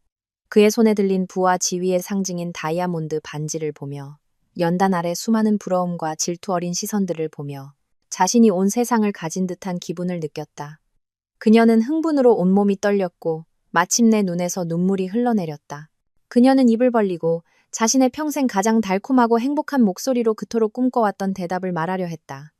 그의 손에 들린 부와 지위의 상징인 다이아몬드 반지를 보며 연단 아래 수많은 부러움과 질투 어린 시선들을 보며 자신이 온 세상을 가진 듯한 기분을 느꼈다. 그녀는 흥분으로 온몸이 떨렸고 마침내 눈에서 눈물이 흘러내렸다. 그녀는 입을 벌리고 자신의 평생 가장 달콤하고 행복한 목소리로 그토록 꿈꿔왔던 대답을 말하려 했다.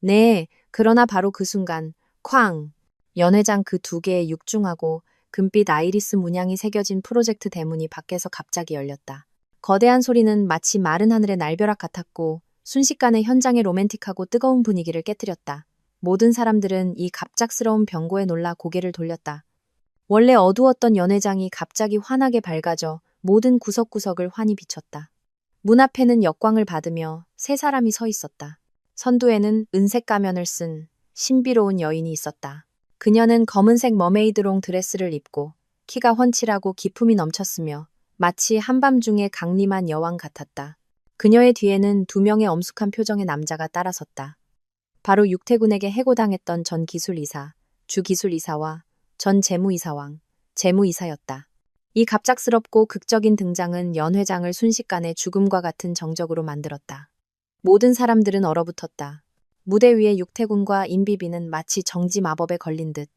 네, 그러나 바로 그 순간, 쾅! 연회장 그 두 개의 육중하고 금빛 아이리스 문양이 새겨진 프로젝트 대문이 밖에서 갑자기 열렸다. 거대한 소리는 마치 마른 하늘의 날벼락 같았고 순식간에 현장의 로맨틱하고 뜨거운 분위기를 깨뜨렸다. 모든 사람들은 이 갑작스러운 변고에 놀라 고개를 돌렸다. 원래 어두웠던 연회장이 갑자기 환하게 밝아져 모든 구석구석을 환히 비췄다. 문 앞에는 역광을 받으며 세 사람이 서 있었다. 선두에는 은색 가면을 쓴 신비로운 여인이 있었다. 그녀는 검은색 머메이드롱 드레스를 입고 키가 훤칠하고 기품이 넘쳤으며 마치 한밤중에 강림한 여왕 같았다. 그녀의 뒤에는 두 명의 엄숙한 표정의 남자가 따라섰다. 바로 육태군에게 해고당했던 전 기술이사, 주기술이사와 전 재무이사왕, 재무이사였다. 이 갑작스럽고 극적인 등장은 연회장을 순식간에 죽음과 같은 정적으로 만들었다. 모든 사람들은 얼어붙었다. 무대 위에 육태군과 임비비는 마치 정지 마법에 걸린 듯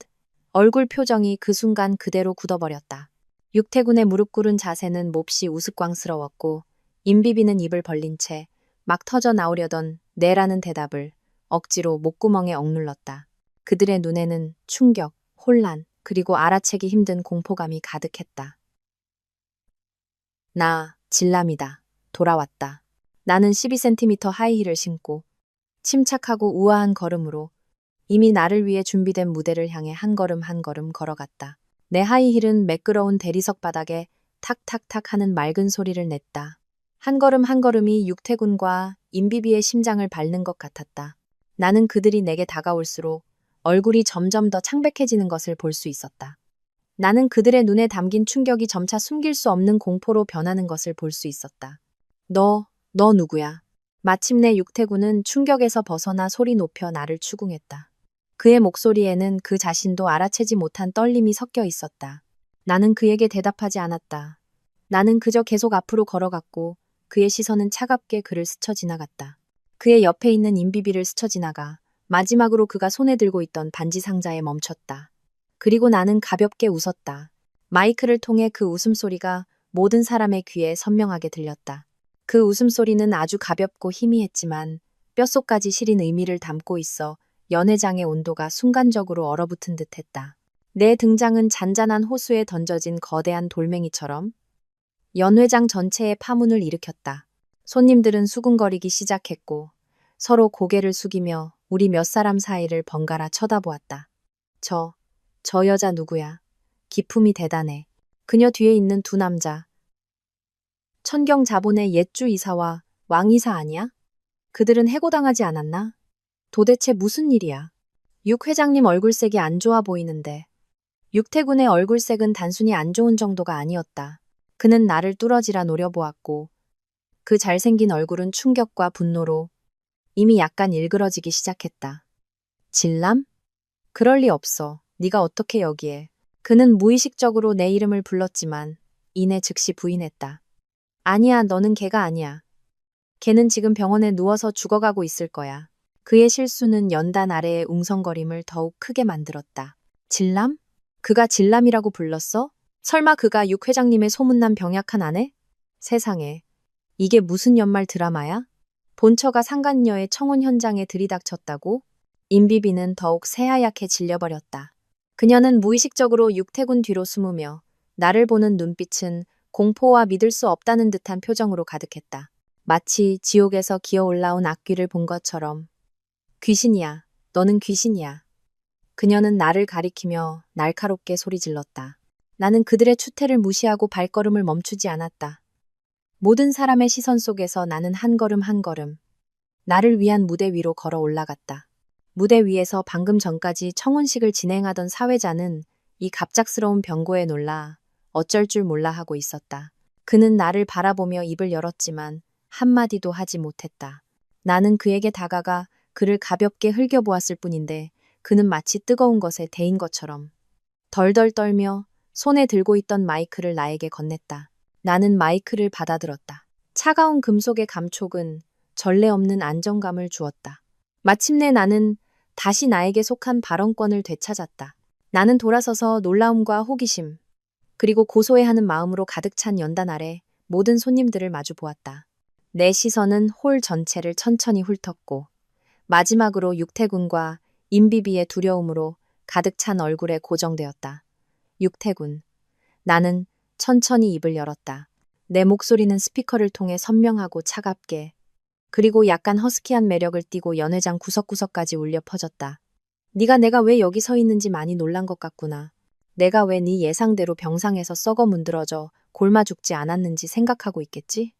얼굴 표정이 그 순간 그대로 굳어버렸다. 육태군의 무릎 꿇은 자세는 몹시 우스꽝스러웠고 임비비는 입을 벌린 채 막 터져 나오려던 네라는 대답을 억지로 목구멍에 억눌렀다. 그들의 눈에는 충격, 혼란, 그리고 알아채기 힘든 공포감이 가득했다. 나, 진람이다. 돌아왔다. 나는 12cm 하이힐을 신고 침착하고 우아한 걸음으로 이미 나를 위해 준비된 무대를 향해 한 걸음 한 걸음 걸어갔다. 내 하이힐은 매끄러운 대리석 바닥에 탁탁탁 하는 맑은 소리를 냈다. 한 걸음 한 걸음이 육태군과 임비비의 심장을 밟는 것 같았다. 나는 그들이 내게 다가올수록 얼굴이 점점 더 창백해지는 것을 볼 수 있었다. 나는 그들의 눈에 담긴 충격이 점차 숨길 수 없는 공포로 변하는 것을 볼 수 있었다. 너 누구야? 마침내 육태군은 충격에서 벗어나 소리 높여 나를 추궁했다. 그의 목소리에는 그 자신도 알아채지 못한 떨림이 섞여 있었다. 나는 그에게 대답하지 않았다. 나는 그저 계속 앞으로 걸어갔고 그의 시선은 차갑게 그를 스쳐 지나갔다. 그의 옆에 있는 임비비를 스쳐 지나가 마지막으로 그가 손에 들고 있던 반지 상자에 멈췄다. 그리고 나는 가볍게 웃었다. 마이크를 통해 그 웃음소리가 모든 사람의 귀에 선명하게 들렸다. 그 웃음소리는 아주 가볍고 희미했지만 뼛속까지 시린 의미를 담고 있어 연회장의 온도가 순간적으로 얼어붙은 듯했다. 내 등장은 잔잔한 호수에 던져진 거대한 돌멩이처럼 연회장 전체에 파문을 일으켰다. 손님들은 수군거리기 시작했고 서로 고개를 숙이며 우리 몇 사람 사이를 번갈아 쳐다보았다. 저 여자 누구야? 기품이 대단해. 그녀 뒤에 있는 두 남자. 천경 자본의 옛주 이사와 왕 이사 아니야? 그들은 해고당하지 않았나? 도대체 무슨 일이야? 육 회장님 얼굴색이 안 좋아 보이는데. 육태군의 얼굴색은 단순히 안 좋은 정도가 아니었다. 그는 나를 뚫어지라 노려보았고 그 잘생긴 얼굴은 충격과 분노로 이미 약간 일그러지기 시작했다. 진람? 그럴 리 없어. 네가 어떻게 여기에. 그는 무의식적으로 내 이름을 불렀지만 이내 즉시 부인했다. 아니야, 너는 걔가 아니야. 걔는 지금 병원에 누워서 죽어가고 있을 거야. 그의 실수는 연단 아래의 웅성거림을 더욱 크게 만들었다. 진람? 그가 진람이라고 불렀어? 설마 그가 육 회장님의 소문난 병약한 아내? 세상에. 이게 무슨 연말 드라마야? 본처가 상간녀의 청혼 현장에 들이닥쳤다고? 임비비는 더욱 새하얗게 질려버렸다. 그녀는 무의식적으로 육태군 뒤로 숨으며 나를 보는 눈빛은 공포와 믿을 수 없다는 듯한 표정으로 가득했다. 마치 지옥에서 기어올라온 악귀를 본 것처럼. 귀신이야. 너는 귀신이야. 그녀는 나를 가리키며 날카롭게 소리질렀다. 나는 그들의 추태를 무시하고 발걸음을 멈추지 않았다. 모든 사람의 시선 속에서 나는 한 걸음 한 걸음 나를 위한 무대 위로 걸어 올라갔다. 무대 위에서 방금 전까지 청혼식을 진행하던 사회자는 이 갑작스러운 병고에 놀라 어쩔 줄 몰라 하고 있었다. 그는 나를 바라보며 입을 열었지만 한마디도 하지 못했다. 나는 그에게 다가가 그를 가볍게 흘겨보았을 뿐인데 그는 마치 뜨거운 것에 데인 것처럼 덜덜 떨며 손에 들고 있던 마이크를 나에게 건넸다. 나는 마이크를 받아들었다. 차가운 금속의 감촉은 전례 없는 안정감을 주었다. 마침내 나는 다시 나에게 속한 발언권을 되찾았다. 나는 돌아서서 놀라움과 호기심, 그리고 고소해하는 마음으로 가득 찬 연단 아래 모든 손님들을 마주 보았다. 내 시선은 홀 전체를 천천히 훑었고 마지막으로 육태군과 임비비의 두려움으로 가득 찬 얼굴에 고정되었다. 육태군. 나는 천천히 입을 열었다. 내 목소리는 스피커를 통해 선명하고 차갑게 그리고 약간 허스키한 매력을 띠고 연회장 구석구석까지 울려 퍼졌다. 네가 내가 왜 여기 서 있는지 많이 놀란 것 같구나. 내가 왜 네 예상대로 병상에서 썩어 문드러져 곪아 죽지 않았는지 생각하고 있겠지?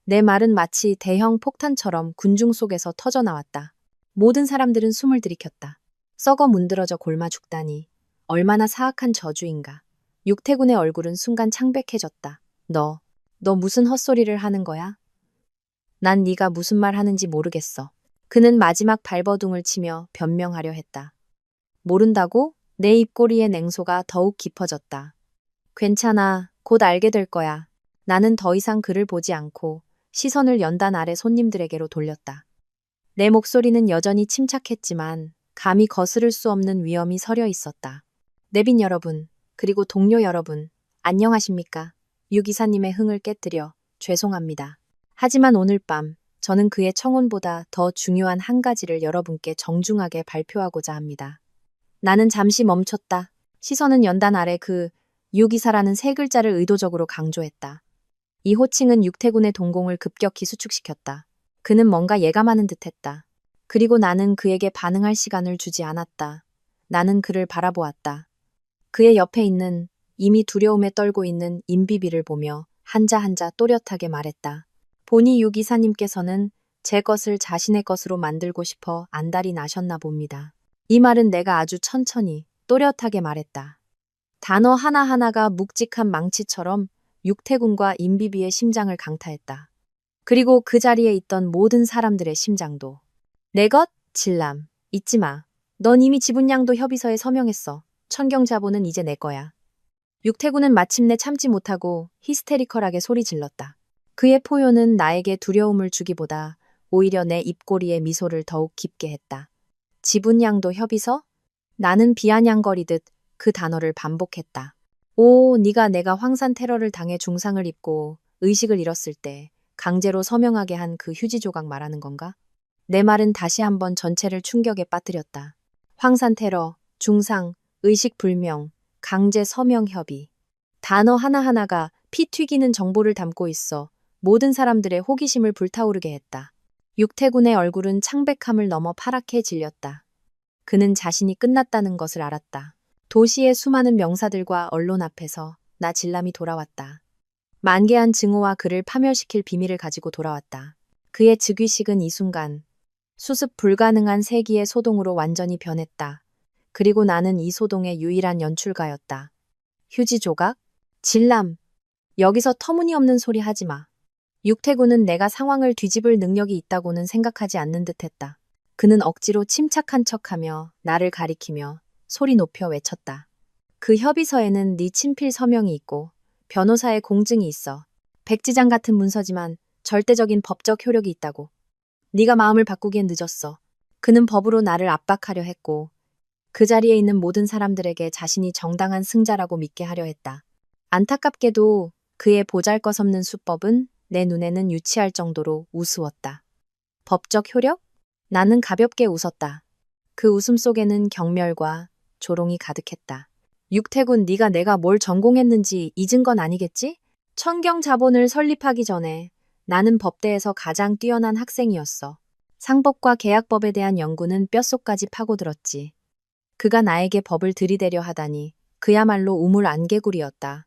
내 말은 마치 대형 폭탄처럼 군중 속에서 터져나왔다. 모든 사람들은 숨을 들이켰다. 썩어 문드러져 곪아 죽다니. 얼마나 사악한 저주인가. 육태군의 얼굴은 순간 창백해졌다. 너 무슨 헛소리를 하는 거야? 난 네가 무슨 말 하는지 모르겠어. 그는 마지막 발버둥을 치며 변명하려 했다. 모른다고? 내 입꼬리의 냉소가 더욱 깊어졌다. 괜찮아. 곧 알게 될 거야. 나는 더 이상 그를 보지 않고 시선을 연단 아래 손님들에게로 돌렸다. 내 목소리는 여전히 침착했지만 감히 거스를 수 없는 위험이 서려 있었다. 내빈 여러분, 그리고 동료 여러분, 안녕하십니까? 유 기사님의 흥을 깨뜨려 죄송합니다. 하지만 오늘 밤 저는 그의 청혼보다 더 중요한 한 가지를 여러분께 정중하게 발표하고자 합니다. 나는 잠시 멈췄다. 시선은 연단 아래 그 유기사라는 세 글자를 의도적으로 강조했다. 이 호칭은 육태군의 동공을 급격히 수축시켰다. 그는 뭔가 예감하는 듯했다. 그리고 나는 그에게 반응할 시간을 주지 않았다. 나는 그를 바라보았다. 그의 옆에 있는 이미 두려움에 떨고 있는 임비비를 보며 한자 한자 또렷하게 말했다. 보니 유 기사님께서는 제 것을 자신의 것으로 만들고 싶어 안달이 나셨나 봅니다. 이 말은 내가 아주 천천히 또렷하게 말했다. 단어 하나하나가 묵직한 망치처럼 육태군과 임비비의 심장을 강타했다. 그리고 그 자리에 있던 모든 사람들의 심장도. 내 것? 진람. 잊지 마. 넌 이미 지분양도 협의서에 서명했어. 천경자본은 이제 내 거야. 육태군은 마침내 참지 못하고 히스테리컬하게 소리 질렀다. 그의 포효는 나에게 두려움을 주기보다 오히려 내 입꼬리에 미소를 더욱 깊게 했다. 지분양도 협의서? 나는 비아냥거리듯 그 단어를 반복했다. 오, 네가 내가 황산 테러를 당해 중상을 입고 의식을 잃었을 때 강제로 서명하게 한 그 휴지 조각 말하는 건가? 내 말은 다시 한번 전체를 충격에 빠뜨렸다. 황산 테러, 중상, 의식 불명, 강제 서명 협의. 단어 하나하나가 피 튀기는 정보를 담고 있어 모든 사람들의 호기심을 불타오르게 했다. 육태군의 얼굴은 창백함을 넘어 파랗게 질렸다. 그는 자신이 끝났다는 것을 알았다. 도시의 수많은 명사들과 언론 앞에서 나 진람이 돌아왔다. 만개한 증오와 그를 파멸시킬 비밀을 가지고 돌아왔다. 그의 즉위식은 이 순간 수습 불가능한 세기의 소동으로 완전히 변했다. 그리고 나는 이 소동의 유일한 연출가였다. 휴지 조각? 진람. 여기서 터무니없는 소리 하지 마. 육태군은 내가 상황을 뒤집을 능력이 있다고는 생각하지 않는 듯했다. 그는 억지로 침착한 척하며 나를 가리키며 소리 높여 외쳤다. 그 협의서에는 네 친필 서명이 있고 변호사의 공증이 있어. 백지장 같은 문서지만 절대적인 법적 효력이 있다고. 네가 마음을 바꾸기엔 늦었어. 그는 법으로 나를 압박하려 했고 그 자리에 있는 모든 사람들에게 자신이 정당한 승자라고 믿게 하려 했다. 안타깝게도 그의 보잘것없는 수법은 내 눈에는 유치할 정도로 우스웠다. 법적 효력? 나는 가볍게 웃었다. 그 웃음 속에는 경멸과 조롱이 가득했다. 육태군, 네가 내가 뭘 전공했는지 잊은 건 아니겠지? 천경자본을 설립하기 전에 나는 법대에서 가장 뛰어난 학생이었어. 상법과 계약법에 대한 연구는 뼛속까지 파고들었지. 그가 나에게 법을 들이대려 하다니 그야말로 우물 안개구리였다.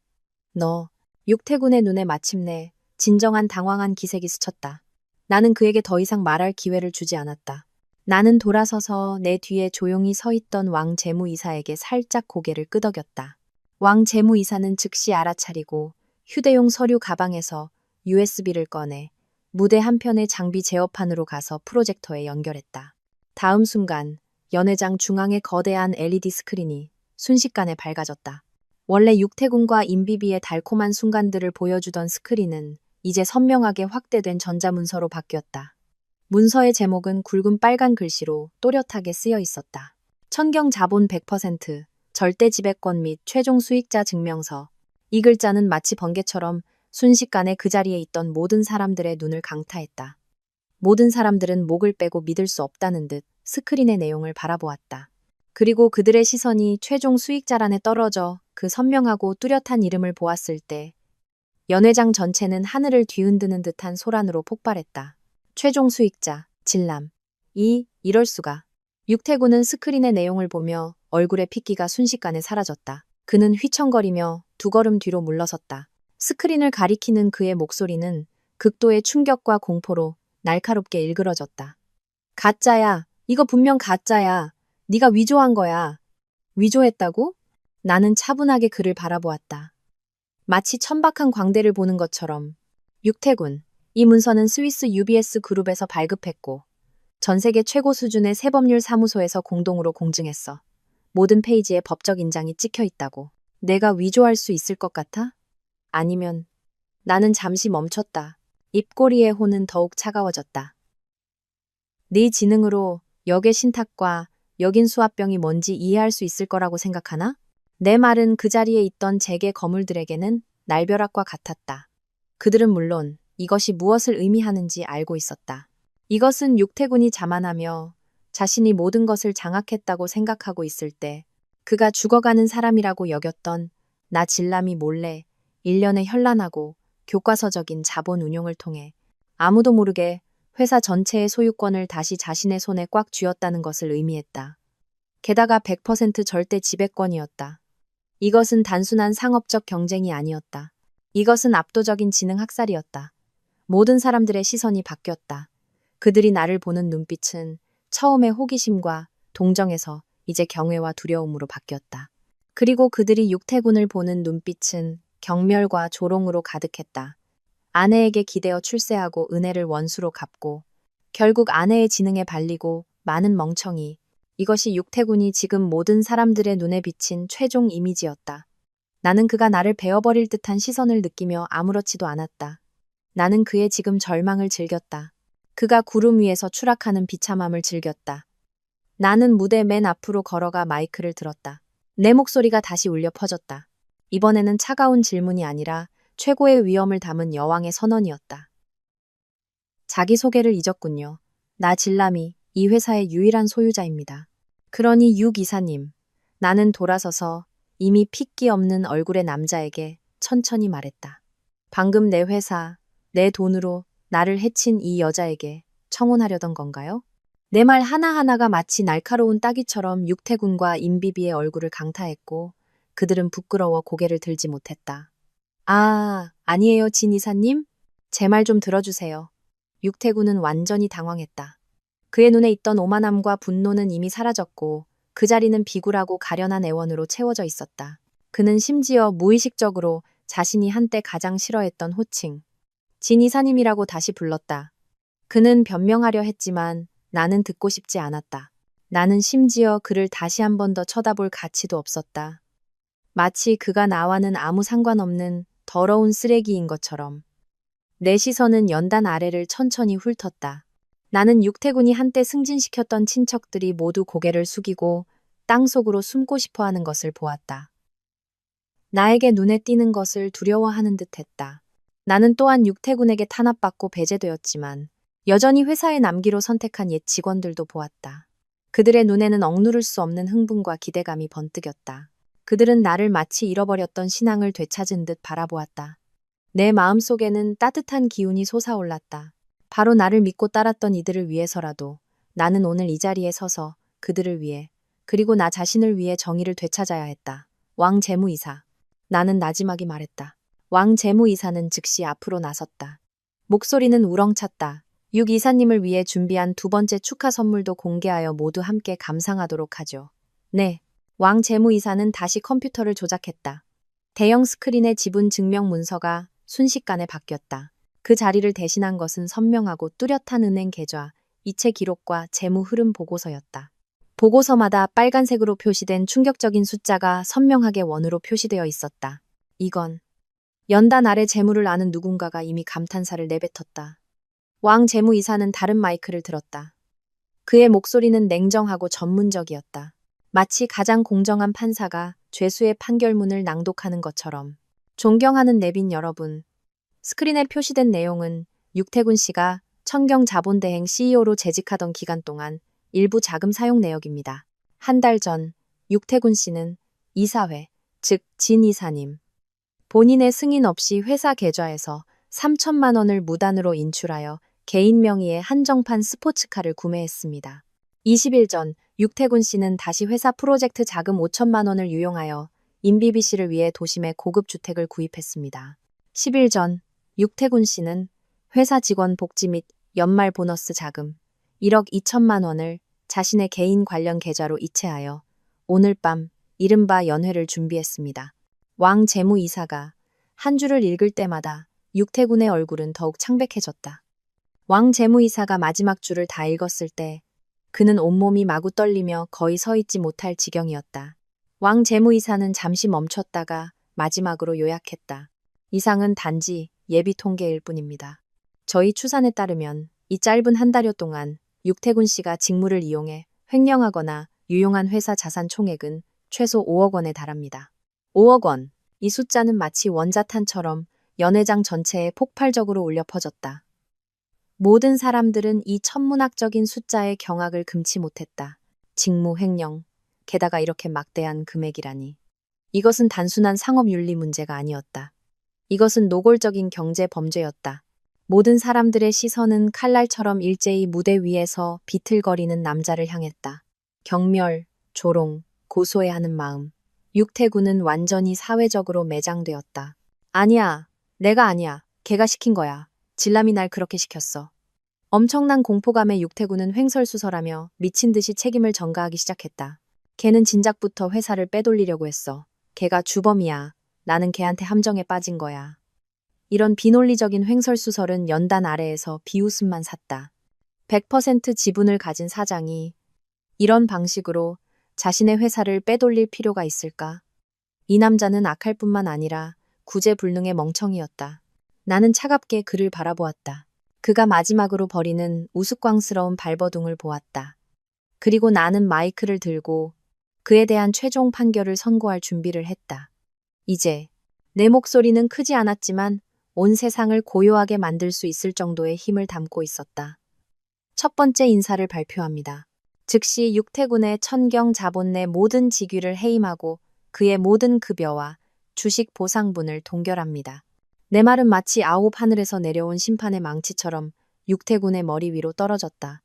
너, 육태군의 눈에 마침내 진정한 당황한 기색이 스쳤다. 나는 그에게 더 이상 말할 기회를 주지 않았다. 나는 돌아서서 내 뒤에 조용히 서 있던 왕 재무이사에게 살짝 고개를 끄덕였다. 왕 재무이사는 즉시 알아차리고 휴대용 서류 가방에서 USB를 꺼내 무대 한편의 장비 제어판으로 가서 프로젝터에 연결했다. 다음 순간 연회장 중앙의 거대한 LED 스크린이 순식간에 밝아졌다. 원래 육태군과 임비비의 달콤한 순간들을 보여주던 스크린은 이제 선명하게 확대된 전자문서로 바뀌었다. 문서의 제목은 굵은 빨간 글씨로 또렷하게 쓰여 있었다. 천경 자본 100%, 절대 지배권 및 최종 수익자 증명서. 이 글자는 마치 번개처럼 순식간에 그 자리에 있던 모든 사람들의 눈을 강타했다. 모든 사람들은 목을 빼고 믿을 수 없다는 듯 스크린의 내용을 바라보았다. 그리고 그들의 시선이 최종 수익자란에 떨어져 그 선명하고 뚜렷한 이름을 보았을 때 연회장 전체는 하늘을 뒤흔드는 듯한 소란으로 폭발했다. 최종 수익자, 진람. 이럴 수가. 육태군은 스크린의 내용을 보며 얼굴의 핏기가 순식간에 사라졌다. 그는 휘청거리며 두 걸음 뒤로 물러섰다. 스크린을 가리키는 그의 목소리는 극도의 충격과 공포로 날카롭게 일그러졌다. 가짜야. 이거 분명 가짜야. 네가 위조한 거야. 위조했다고? 나는 차분하게 그를 바라보았다. 마치 천박한 광대를 보는 것처럼. 육태군. 이 문서는 스위스 UBS 그룹에서 발급했고 전 세계 최고 수준의 세법률 사무소에서 공동으로 공증했어. 모든 페이지에 법적 인장이 찍혀 있다고. 내가 위조할 수 있을 것 같아? 아니면 나는 잠시 멈췄다. 입꼬리의 혼은 더욱 차가워졌다. 네 지능으로 역의 신탁과 역인 수합병이 뭔지 이해할 수 있을 거라고 생각하나? 내 말은 그 자리에 있던 재계 거물들에게는 날벼락과 같았다. 그들은 물론 이것이 무엇을 의미하는지 알고 있었다. 이것은 육태군이 자만하며 자신이 모든 것을 장악했다고 생각하고 있을 때 그가 죽어가는 사람이라고 여겼던 나 진람이 몰래 일련의 현란하고 교과서적인 자본 운용을 통해 아무도 모르게 회사 전체의 소유권을 다시 자신의 손에 꽉 쥐었다는 것을 의미했다. 게다가 100% 절대 지배권이었다. 이것은 단순한 상업적 경쟁이 아니었다. 이것은 압도적인 지능 학살이었다. 모든 사람들의 시선이 바뀌었다. 그들이 나를 보는 눈빛은 처음의 호기심과 동정에서 이제 경외와 두려움으로 바뀌었다. 그리고 그들이 육태군을 보는 눈빛은 경멸과 조롱으로 가득했다. 아내에게 기대어 출세하고 은혜를 원수로 갚고 결국 아내의 지능에 발리고 많은 멍청이. 이것이 육태군이 지금 모든 사람들의 눈에 비친 최종 이미지였다. 나는 그가 나를 베어버릴 듯한 시선을 느끼며 아무렇지도 않았다. 나는 그의 지금 절망을 즐겼다. 그가 구름 위에서 추락하는 비참함을 즐겼다. 나는 무대 맨 앞으로 걸어가 마이크를 들었다. 내 목소리가 다시 울려 퍼졌다. 이번에는 차가운 질문이 아니라 최고의 위엄을 담은 여왕의 선언이었다. 자기소개를 잊었군요. 나 진람이 이 회사의 유일한 소유자입니다. 그러니 육 이사님. 나는 돌아서서 이미 핏기 없는 얼굴의 남자에게 천천히 말했다. 방금 내 회사, 내 돈으로 나를 해친 이 여자에게 청혼하려던 건가요? 내 말 하나하나가 마치 날카로운 따기처럼 육태군과 임비비의 얼굴을 강타했고 그들은 부끄러워 고개를 들지 못했다. 아, 아니에요, 진 이사님? 제 말 좀 들어주세요. 육태군은 완전히 당황했다. 그의 눈에 있던 오만함과 분노는 이미 사라졌고 그 자리는 비굴하고 가련한 애원으로 채워져 있었다. 그는 심지어 무의식적으로 자신이 한때 가장 싫어했던 호칭, 진 이사님이라고 다시 불렀다. 그는 변명하려 했지만 나는 듣고 싶지 않았다. 나는 심지어 그를 다시 한 번 더 쳐다볼 가치도 없었다. 마치 그가 나와는 아무 상관없는 더러운 쓰레기인 것처럼. 내 시선은 연단 아래를 천천히 훑었다. 나는 육태군이 한때 승진시켰던 친척들이 모두 고개를 숙이고 땅속으로 숨고 싶어 하는 것을 보았다. 나에게 눈에 띄는 것을 두려워하는 듯 했다. 나는 또한 육태군에게 탄압받고 배제되었지만 여전히 회사에 남기로 선택한 옛 직원들도 보았다. 그들의 눈에는 억누를 수 없는 흥분과 기대감이 번뜩였다. 그들은 나를 마치 잃어버렸던 신앙을 되찾은 듯 바라보았다. 내 마음속에는 따뜻한 기운이 솟아올랐다. 바로 나를 믿고 따랐던 이들을 위해서라도 나는 오늘 이 자리에 서서 그들을 위해 그리고 나 자신을 위해 정의를 되찾아야 했다. 왕 재무이사. 나는 나지막이 말했다. 왕 재무이사는 즉시 앞으로 나섰다. 목소리는 우렁찼다. 육 이사님을 위해 준비한 두 번째 축하 선물도 공개하여 모두 함께 감상하도록 하죠. 네. 왕 재무이사는 다시 컴퓨터를 조작했다. 대형 스크린의 지분 증명 문서가 순식간에 바뀌었다. 그 자리를 대신한 것은 선명하고 뚜렷한 은행 계좌, 이체 기록과 재무 흐름 보고서였다. 보고서마다 빨간색으로 표시된 충격적인 숫자가 선명하게 원으로 표시되어 있었다. 이건 연단 아래 재무를 아는 누군가가 이미 감탄사를 내뱉었다. 왕 재무이사는 다른 마이크를 들었다. 그의 목소리는 냉정하고 전문적이었다. 마치 가장 공정한 판사가 죄수의 판결문을 낭독하는 것처럼. 존경하는 내빈 여러분. 스크린에 표시된 내용은 육태군 씨가 청경자본대행 CEO로 재직하던 기간 동안 일부 자금 사용 내역입니다. 한 달 전 육태군 씨는 이사회, 즉 진 이사님, 본인의 승인 없이 회사 계좌에서 3천만 원을 무단으로 인출하여 개인 명의의 한정판 스포츠카를 구매했습니다. 20일 전 육태군 씨는 다시 회사 프로젝트 자금 5천만 원을 유용하여 임비비 씨를 위해 도심에 고급 주택을 구입했습니다. 10일 전 육태군 씨는 회사 직원 복지 및 연말 보너스 자금 1억 2천만 원을 자신의 개인 관련 계좌로 이체하여 오늘 밤 이른바 연회를 준비했습니다. 왕 재무이사가 한 줄을 읽을 때마다 육태군의 얼굴은 더욱 창백해졌다. 왕 재무이사가 마지막 줄을 다 읽었을 때 그는 온몸이 마구 떨리며 거의 서 있지 못할 지경이었다. 왕 재무이사는 잠시 멈췄다가 마지막으로 요약했다. 이상은 단지 예비 통계일 뿐입니다. 저희 추산에 따르면 이 짧은 한 달여 동안 육태군 씨가 직무를 이용해 횡령하거나 유용한 회사 자산 총액은 최소 5억 원에 달합니다. 5억 원. 이 숫자는 마치 원자탄처럼 연회장 전체에 폭발적으로 울려 퍼졌다. 모든 사람들은 이 천문학적인 숫자의 경악을 금치 못했다. 직무 횡령, 게다가 이렇게 막대한 금액이라니. 이것은 단순한 상업윤리 문제가 아니었다. 이것은 노골적인 경제 범죄였다. 모든 사람들의 시선은 칼날처럼 일제히 무대 위에서 비틀거리는 남자를 향했다. 경멸, 조롱, 고소해하는 마음. 육태군은 완전히 사회적으로 매장되었다. 아니야, 내가 아니야. 걔가 시킨 거야. 진람이 날 그렇게 시켰어. 엄청난 공포감에 육태군은 횡설수설하며 미친 듯이 책임을 전가하기 시작했다. 걔는 진작부터 회사를 빼돌리려고 했어. 걔가 주범이야. 나는 걔한테 함정에 빠진 거야. 이런 비논리적인 횡설수설은 연단 아래에서 비웃음만 샀다. 100% 지분을 가진 사장이 이런 방식으로 자신의 회사를 빼돌릴 필요가 있을까? 이 남자는 악할 뿐만 아니라 구제불능의 멍청이였다. 나는 차갑게 그를 바라보았다. 그가 마지막으로 버리는 우스꽝스러운 발버둥을 보았다. 그리고 나는 마이크를 들고 그에 대한 최종 판결을 선고할 준비를 했다. 이제 내 목소리는 크지 않았지만 온 세상을 고요하게 만들 수 있을 정도의 힘을 담고 있었다. 첫 번째 인사를 발표합니다. 즉시 육태군의 천경 자본 내 모든 직위를 해임하고 그의 모든 급여와 주식 보상분을 동결합니다. 내 말은 마치 아홉 하늘에서 내려온 심판의 망치처럼 육태군의 머리 위로 떨어졌다.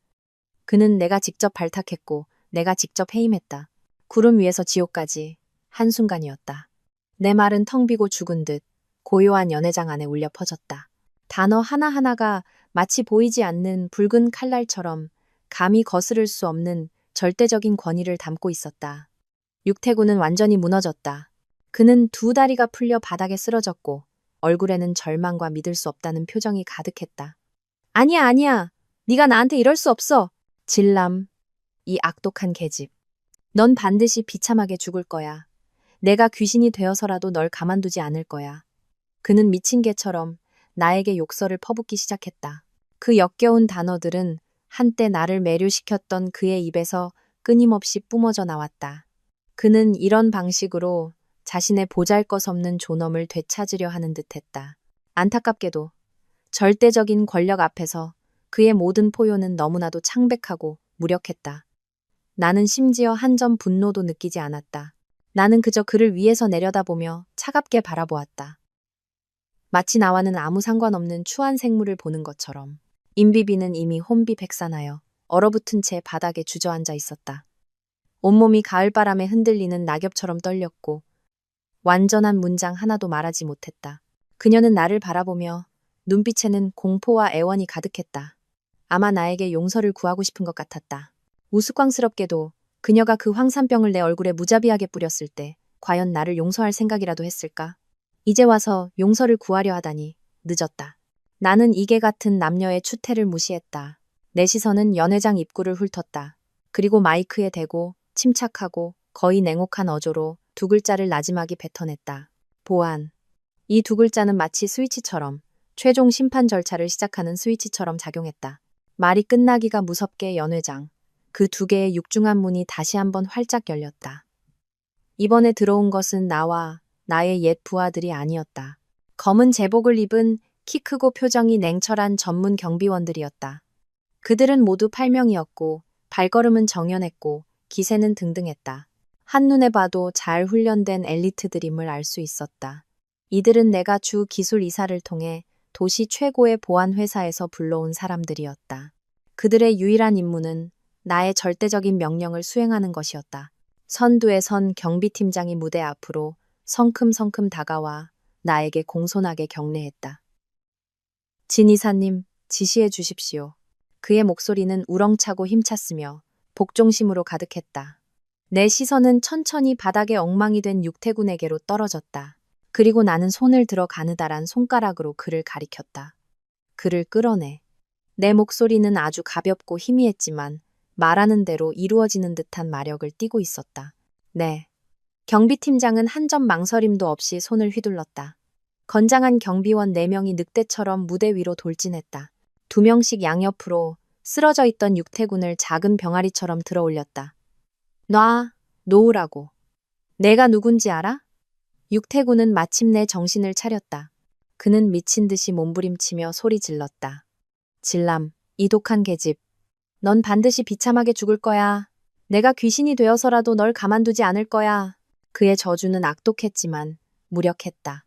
그는 내가 직접 발탁했고 내가 직접 해임했다. 구름 위에서 지옥까지 한순간이었다. 내 말은 텅 비고 죽은 듯 고요한 연회장 안에 울려 퍼졌다. 단어 하나하나가 마치 보이지 않는 붉은 칼날처럼 감히 거스를 수 없는 절대적인 권위를 담고 있었다. 육태군은 완전히 무너졌다. 그는 두 다리가 풀려 바닥에 쓰러졌고 얼굴에는 절망과 믿을 수 없다는 표정이 가득했다. 아니야, 아니야. 네가 나한테 이럴 수 없어. 질람, 이 악독한 계집. 넌 반드시 비참하게 죽을 거야. 내가 귀신이 되어서라도 널 가만두지 않을 거야. 그는 미친 개처럼 나에게 욕설을 퍼붓기 시작했다. 그 역겨운 단어들은 한때 나를 매료시켰던 그의 입에서 끊임없이 뿜어져 나왔다. 그는 이런 방식으로 자신의 보잘것없는 존엄을 되찾으려 하는 듯했다. 안타깝게도 절대적인 권력 앞에서 그의 모든 포효는 너무나도 창백하고 무력했다. 나는 심지어 한 점 분노도 느끼지 않았다. 나는 그저 그를 위에서 내려다보며 차갑게 바라보았다. 마치 나와는 아무 상관없는 추한 생물을 보는 것처럼. 임비비는 이미 혼비백산하여 얼어붙은 채 바닥에 주저앉아 있었다. 온몸이 가을바람에 흔들리는 낙엽처럼 떨렸고 완전한 문장 하나도 말하지 못했다. 그녀는 나를 바라보며 눈빛에는 공포와 애원이 가득했다. 아마 나에게 용서를 구하고 싶은 것 같았다. 우스꽝스럽게도 그녀가 그 황산병을 내 얼굴에 무자비하게 뿌렸을 때 과연 나를 용서할 생각이라도 했을까? 이제 와서 용서를 구하려 하다니 늦었다. 나는 이개 같은 남녀의 추태를 무시했다. 내 시선은 연회장 입구를 훑었다. 그리고 마이크에 대고 침착하고 거의 냉혹한 어조로 두 글자를 나지막이 뱉어냈다. 보안. 이 두 글자는 마치 스위치처럼 최종 심판 절차를 시작하는 스위치처럼 작용했다. 말이 끝나기가 무섭게 연회장. 그 두 개의 육중한 문이 다시 한번 활짝 열렸다. 이번에 들어온 것은 나와 나의 옛 부하들이 아니었다. 검은 제복을 입은 키 크고 표정이 냉철한 전문 경비원들이었다. 그들은 모두 8명이었고 발걸음은 정연했고 기세는 등등했다. 한눈에 봐도 잘 훈련된 엘리트들임을 알 수 있었다. 이들은 내가 주 기술 이사를 통해 도시 최고의 보안 회사에서 불러온 사람들이었다. 그들의 유일한 임무는 나의 절대적인 명령을 수행하는 것이었다. 선두에 선 경비팀장이 무대 앞으로 성큼성큼 다가와 나에게 공손하게 경례했다. 진 이사님, 지시해 주십시오. 그의 목소리는 우렁차고 힘찼으며 복종심으로 가득했다. 내 시선은 천천히 바닥에 엉망이 된 육태군에게로 떨어졌다. 그리고 나는 손을 들어 가느다란 손가락으로 그를 가리켰다. 그를 끌어내. 내 목소리는 아주 가볍고 희미했지만 말하는 대로 이루어지는 듯한 마력을 띠고 있었다. 네. 경비팀장은 한 점 망설임도 없이 손을 휘둘렀다. 건장한 경비원 4명이 늑대처럼 무대 위로 돌진했다. 2명씩 양옆으로 쓰러져 있던 육태군을 작은 병아리처럼 들어 올렸다. 놓으라고. 내가 누군지 알아? 육태군은 마침내 정신을 차렸다. 그는 미친 듯이 몸부림치며 소리 질렀다. 질람, 이 독한 계집. 넌 반드시 비참하게 죽을 거야. 내가 귀신이 되어서라도 널 가만두지 않을 거야. 그의 저주는 악독했지만 무력했다.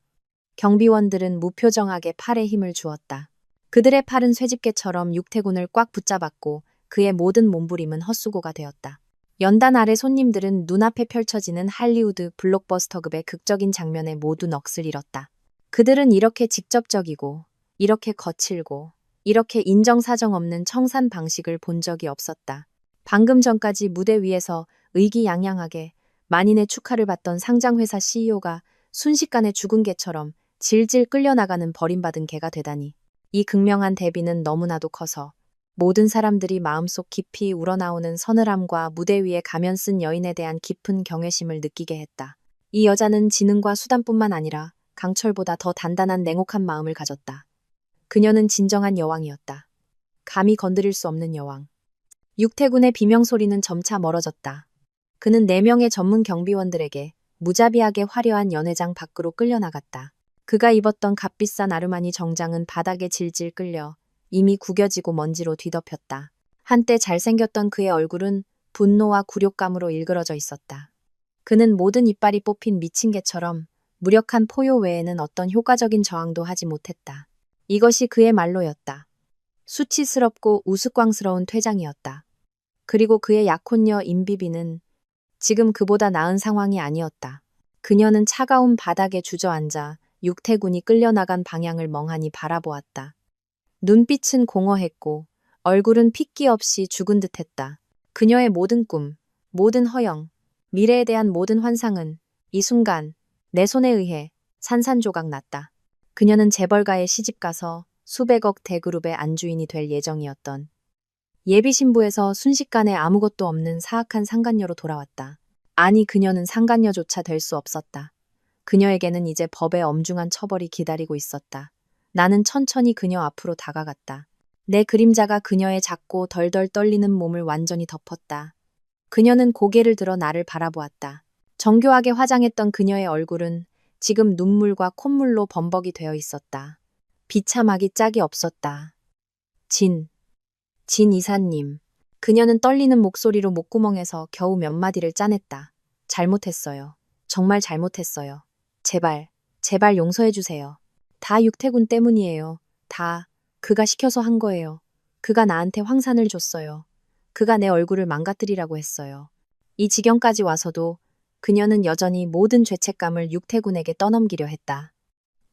경비원들은 무표정하게 팔에 힘을 주었다. 그들의 팔은 쇠집게처럼 육태군을 꽉 붙잡았고 그의 모든 몸부림은 헛수고가 되었다. 연단 아래 손님들은 눈앞에 펼쳐지는 할리우드 블록버스터급의 극적인 장면에 모두 넋을 잃었다. 그들은 이렇게 직접적이고 이렇게 거칠고 이렇게 인정사정 없는 청산 방식을 본 적이 없었다. 방금 전까지 무대 위에서 의기양양하게 만인의 축하를 받던 상장회사 CEO가 순식간에 죽은 개처럼 질질 끌려나가는 버림받은 개가 되다니. 이 극명한 대비는 너무나도 커서 모든 사람들이 마음속 깊이 우러나오는 서늘함과 무대 위에 가면 쓴 여인에 대한 깊은 경외심을 느끼게 했다. 이 여자는 지능과 수단뿐만 아니라 강철보다 더 단단한 냉혹한 마음을 가졌다. 그녀는 진정한 여왕이었다. 감히 건드릴 수 없는 여왕. 육태군의 비명소리는 점차 멀어졌다. 그는 4명의 전문 경비원들에게 무자비하게 화려한 연회장 밖으로 끌려나갔다. 그가 입었던 값비싼 아르마니 정장은 바닥에 질질 끌려 이미 구겨지고 먼지로 뒤덮였다. 한때 잘생겼던 그의 얼굴은 분노와 굴욕감으로 일그러져 있었다. 그는 모든 이빨이 뽑힌 미친 개처럼 무력한 포효 외에는 어떤 효과적인 저항도 하지 못했다. 이것이 그의 말로였다. 수치스럽고 우스꽝스러운 퇴장이었다. 그리고 그의 약혼녀 임비비는 지금 그보다 나은 상황이 아니었다. 그녀는 차가운 바닥에 주저앉아 육태군이 끌려나간 방향을 멍하니 바라보았다. 눈빛은 공허했고 얼굴은 핏기 없이 죽은 듯했다. 그녀의 모든 꿈, 모든 허영, 미래에 대한 모든 환상은 이 순간 내 손에 의해 산산조각 났다. 그녀는 재벌가에 시집가서 수백억 대그룹의 안주인이 될 예정이었던 예비신부에서 순식간에 아무것도 없는 사악한 상간녀로 돌아왔다. 아니, 그녀는 상간녀조차 될 수 없었다. 그녀에게는 이제 법의 엄중한 처벌이 기다리고 있었다. 나는 천천히 그녀 앞으로 다가갔다. 내 그림자가 그녀의 작고 덜덜 떨리는 몸을 완전히 덮었다. 그녀는 고개를 들어 나를 바라보았다. 정교하게 화장했던 그녀의 얼굴은 지금 눈물과 콧물로 범벅이 되어 있었다. 비참하기 짝이 없었다. 진 이사님. 그녀는 떨리는 목소리로 목구멍에서 겨우 몇 마디를 짜냈다. 잘못했어요. 정말 잘못했어요. 제발 용서해주세요. 다 육태군 때문이에요. 다 그가 시켜서 한 거예요. 그가 나한테 황산을 줬어요. 그가 내 얼굴을 망가뜨리라고 했어요. 이 지경까지 와서도 그녀는 여전히 모든 죄책감을 육태군에게 떠넘기려 했다.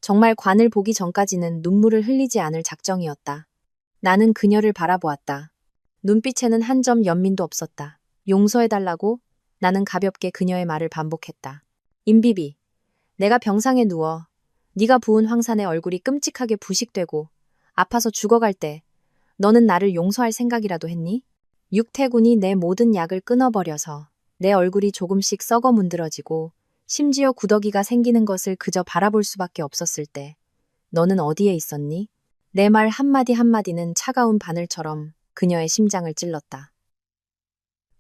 정말 관을 보기 전까지는 눈물을 흘리지 않을 작정이었다. 나는 그녀를 바라보았다. 눈빛에는 한 점 연민도 없었다. 용서해달라고? 나는 가볍게 그녀의 말을 반복했다. 임비비, 내가 병상에 누워 네가 부은 황산의 얼굴이 끔찍하게 부식되고 아파서 죽어갈 때 너는 나를 용서할 생각이라도 했니? 육태군이 내 모든 약을 끊어버려서 내 얼굴이 조금씩 썩어 문드러지고 심지어 구더기가 생기는 것을 그저 바라볼 수밖에 없었을 때 너는 어디에 있었니? 내 말 한마디 한마디는 차가운 바늘처럼 그녀의 심장을 찔렀다.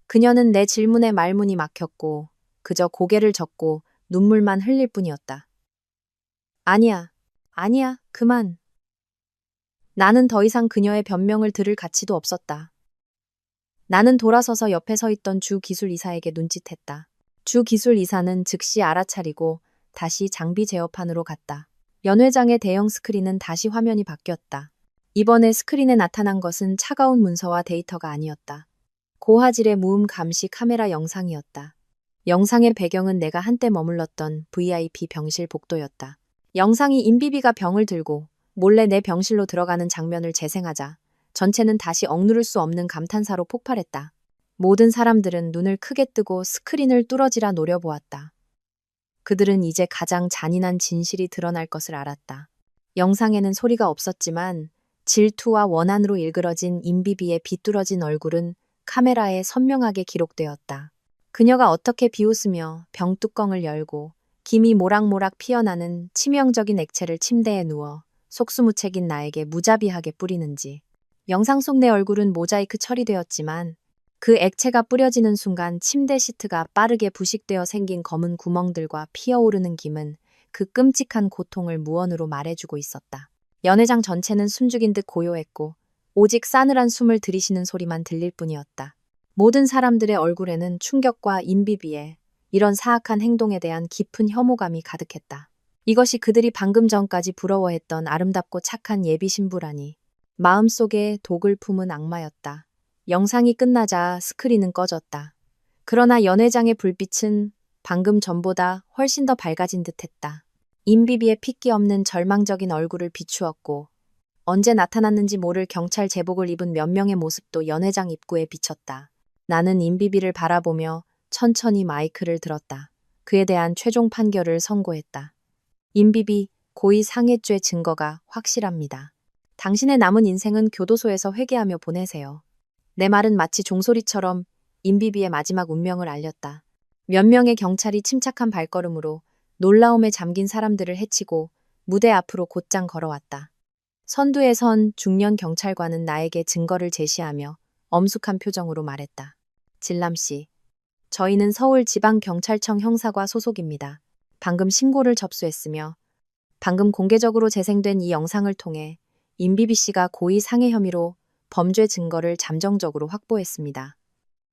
그녀는 내 질문에 말문이 막혔고 그저 고개를 젓고 눈물만 흘릴 뿐이었다. 아니야, 그만. 나는 더 이상 그녀의 변명을 들을 가치도 없었다. 나는 돌아서서 옆에 서 있던 주 기술 이사에게 눈짓했다. 주 기술 이사는 즉시 알아차리고 다시 장비 제어판으로 갔다. 연회장의 대형 스크린은 다시 화면이 바뀌었다. 이번에 스크린에 나타난 것은 차가운 문서와 데이터가 아니었다. 고화질의 무음 감시 카메라 영상이었다. 영상의 배경은 내가 한때 머물렀던 VIP 병실 복도였다. 영상이 임비비가 병을 들고 몰래 내 병실로 들어가는 장면을 재생하자 전체는 다시 억누를 수 없는 감탄사로 폭발했다. 모든 사람들은 눈을 크게 뜨고 스크린을 뚫어지라 노려보았다. 그들은 이제 가장 잔인한 진실이 드러날 것을 알았다. 영상에는 소리가 없었지만 질투와 원한으로 일그러진 임비비의 비뚤어진 얼굴은 카메라에 선명하게 기록되었다. 그녀가 어떻게 비웃으며 병뚜껑을 열고 김이 모락모락 피어나는 치명적인 액체를 침대에 누워 속수무책인 나에게 무자비하게 뿌리는지. 영상 속 내 얼굴은 모자이크 처리되었지만 그 액체가 뿌려지는 순간 침대 시트가 빠르게 부식되어 생긴 검은 구멍들과 피어오르는 김은 그 끔찍한 고통을 무언으로 말해주고 있었다. 연회장 전체는 숨죽인 듯 고요했고 오직 싸늘한 숨을 들이쉬는 소리만 들릴 뿐이었다. 모든 사람들의 얼굴에는 충격과 인비비에 이런 사악한 행동에 대한 깊은 혐오감이 가득했다. 이것이 그들이 방금 전까지 부러워했던 아름답고 착한 예비 신부라니. 마음속에 독을 품은 악마였다. 영상이 끝나자 스크린은 꺼졌다. 그러나 연회장의 불빛은 방금 전보다 훨씬 더 밝아진 듯했다. 임비비의 핏기 없는 절망적인 얼굴을 비추었고 언제 나타났는지 모를 경찰 제복을 입은 몇 명의 모습도 연회장 입구에 비쳤다. 나는 임비비를 바라보며 천천히 마이크를 들었다. 그에 대한 최종 판결을 선고했다. 임비비, 고의 상해죄 증거가 확실합니다. 당신의 남은 인생은 교도소에서 회개하며 보내세요. 내 말은 마치 종소리처럼 임비비의 마지막 운명을 알렸다. 몇 명의 경찰이 침착한 발걸음으로 놀라움에 잠긴 사람들을 해치고 무대 앞으로 곧장 걸어왔다. 선두에 선 중년 경찰관은 나에게 증거를 제시하며 엄숙한 표정으로 말했다. 진람 씨, 저희는 서울지방경찰청 형사과 소속입니다. 방금 신고를 접수했으며 방금 공개적으로 재생된 이 영상을 통해 임비비 씨가 고의 상해 혐의로 범죄 증거를 잠정적으로 확보했습니다.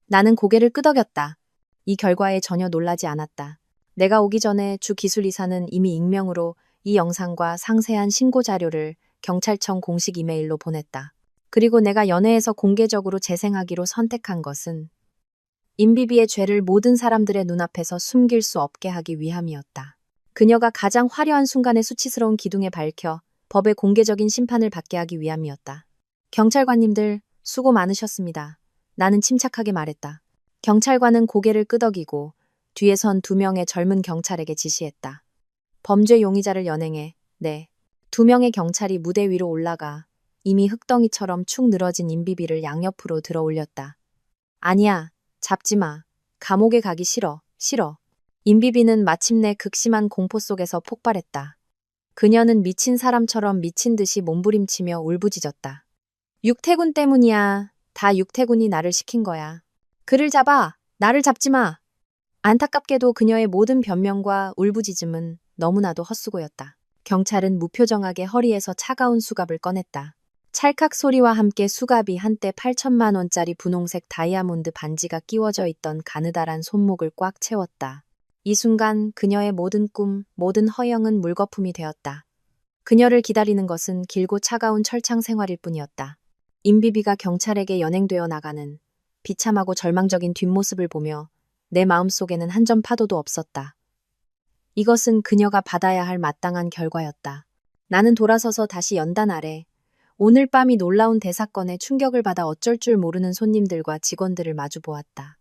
나는 고개를 끄덕였다. 이 결과에 전혀 놀라지 않았다. 내가 오기 전에 주 기술이사는 이미 익명으로 이 영상과 상세한 신고 자료를 경찰청 공식 이메일로 보냈다. 그리고 내가 연회에서 공개적으로 재생하기로 선택한 것은 임비비의 죄를 모든 사람들의 눈앞에서 숨길 수 없게 하기 위함이었다. 그녀가 가장 화려한 순간의 수치스러운 기둥에 밝혀 법의 공개적인 심판을 받게 하기 위함이었다. 경찰관님들 수고 많으셨습니다. 나는 침착하게 말했다. 경찰관은 고개를 끄덕이고 뒤에 선 2명의 젊은 경찰에게 지시했다. 범죄 용의자를 연행해. 네. 2명의 경찰이 무대 위로 올라가 이미 흙덩이처럼 축 늘어진 임비비를 양옆으로 들어 올렸다. 아니야. 잡지 마. 감옥에 가기 싫어. 싫어. 임비비는 마침내 극심한 공포 속에서 폭발했다. 그녀는 미친 사람처럼 미친 듯이 몸부림치며 울부짖었다. 육태군 때문이야. 다 육태군이 나를 시킨 거야. 그를 잡아. 나를 잡지 마. 안타깝게도 그녀의 모든 변명과 울부짖음은 너무나도 헛수고였다. 경찰은 무표정하게 허리에서 차가운 수갑을 꺼냈다. 찰칵 소리와 함께 수갑이 한때 8천만 원짜리 분홍색 다이아몬드 반지가 끼워져 있던 가느다란 손목을 꽉 채웠다. 이 순간 그녀의 모든 꿈, 모든 허영은 물거품이 되었다. 그녀를 기다리는 것은 길고 차가운 철창 생활일 뿐이었다. 임비비가 경찰에게 연행되어 나가는 비참하고 절망적인 뒷모습을 보며 내 마음속에는 한 점 파도도 없었다. 이것은 그녀가 받아야 할 마땅한 결과였다. 나는 돌아서서 다시 연단 아래 오늘 밤이 놀라운 대사건에 충격을 받아 어쩔 줄 모르는 손님들과 직원들을 마주보았다.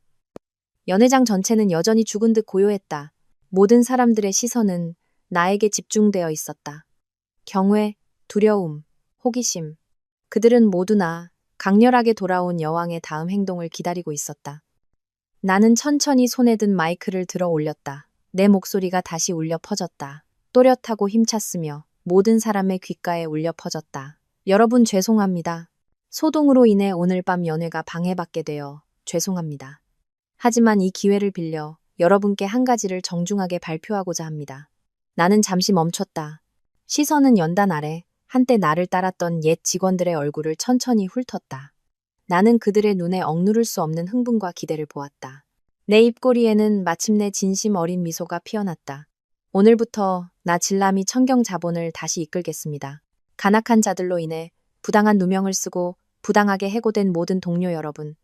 연회장 전체는 여전히 죽은 듯 고요했다. 모든 사람들의 시선은 나에게 집중되어 있었다. 경외, 두려움, 호기심. 그들은 모두 나 강렬하게 돌아온 여왕의 다음 행동을 기다리고 있었다. 나는 천천히 손에 든 마이크를 들어 올렸다. 내 목소리가 다시 울려 퍼졌다. 또렷하고 힘찼으며 모든 사람의 귓가에 울려 퍼졌다. 여러분 죄송합니다. 소동으로 인해 오늘 밤 연회가 방해받게 되어 죄송합니다. 하지만 이 기회를 빌려 여러분께 한 가지를 정중하게 발표하고자 합니다. 나는 잠시 멈췄다. 시선은 연단 아래 한때 나를 따랐던 옛 직원들의 얼굴을 천천히 훑었다. 나는 그들의 눈에 억누를 수 없는 흥분과 기대를 보았다. 내 입꼬리에는 마침내 진심 어린 미소가 피어났다. 오늘부터 나 진람이 청경 자본을 다시 이끌겠습니다. 간악한 자들로 인해 부당한 누명을 쓰고 부당하게 해고된 모든 동료 여러분,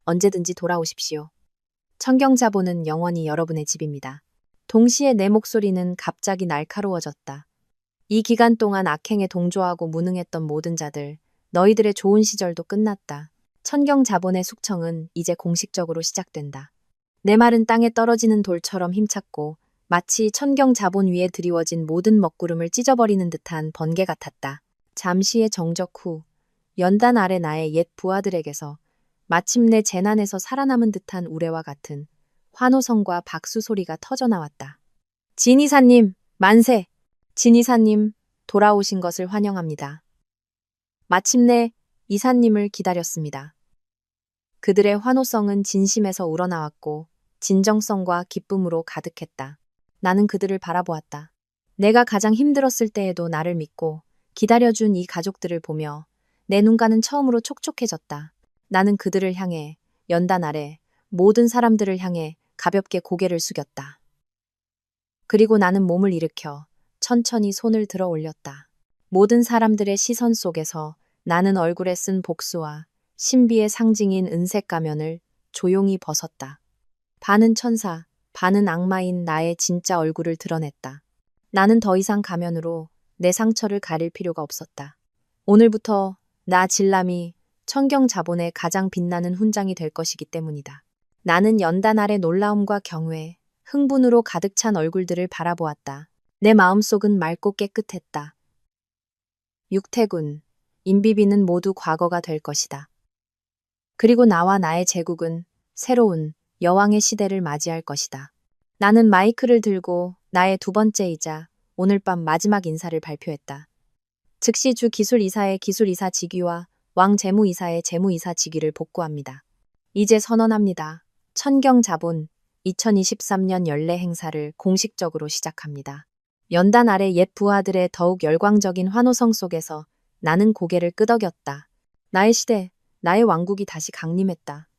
언제든지 돌아오십시오. 청경 자본은 영원히 여러분의 집입니다. 동시에 내 목소리는 갑자기 날카로워졌다. 이 기간 동안 악행에 동조하고 무능했던 모든 자들, 너희들의 좋은 시절도 끝났다. 천경 자본의 숙청은 이제 공식적으로 시작된다. 내 말은 땅에 떨어지는 돌처럼 힘찼고 마치 천경 자본 위에 드리워진 모든 먹구름을 찢어버리는 듯한 번개 같았다. 잠시의 정적 후 연단 아래 나의 옛 부하들에게서 마침내 재난에서 살아남은 듯한 우레와 같은 환호성과 박수 소리가 터져나왔다. 진 이사님, 만세! 진 이사님, 돌아오신 것을 환영합니다. 마침내 이사님을 기다렸습니다. 그들의 환호성은 진심에서 우러나왔고 진정성과 기쁨으로 가득했다. 나는 그들을 바라보았다. 내가 가장 힘들었을 때에도 나를 믿고 기다려준 이 가족들을 보며 내 눈가는 처음으로 촉촉해졌다. 나는 그들을 향해, 연단 아래 모든 사람들을 향해 가볍게 고개를 숙였다. 그리고 나는 몸을 일으켜 천천히 손을 들어 올렸다. 모든 사람들의 시선 속에서 나는 얼굴에 쓴 복수와 신비의 상징인 은색 가면을 조용히 벗었다. 반은 천사, 반은 악마인 나의 진짜 얼굴을 드러냈다. 나는 더 이상 가면으로 내 상처를 가릴 필요가 없었다. 오늘부터 나 진람이 청경 자본의 가장 빛나는 훈장이 될 것이기 때문이다. 나는 연단 아래 놀라움과 경외, 흥분으로 가득 찬 얼굴들을 바라보았다. 내 마음속은 맑고 깨끗했다. 육태군, 임비비는 모두 과거가 될 것이다. 그리고 나와 나의 제국은 새로운 여왕의 시대를 맞이할 것이다. 나는 마이크를 들고 나의 두 번째이자 오늘 밤 마지막 인사를 발표했다. 즉시 주 기술이사의 기술이사 직위와 왕 재무이사의 재무이사 직위를 복구합니다. 이제 선언합니다. 천경자본 2023년 연례 행사를 공식적으로 시작합니다. 연단 아래 옛 부하들의 더욱 열광적인 환호성 속에서 나는 고개를 끄덕였다. 나의 시대, 나의 왕국이 다시 강림했다.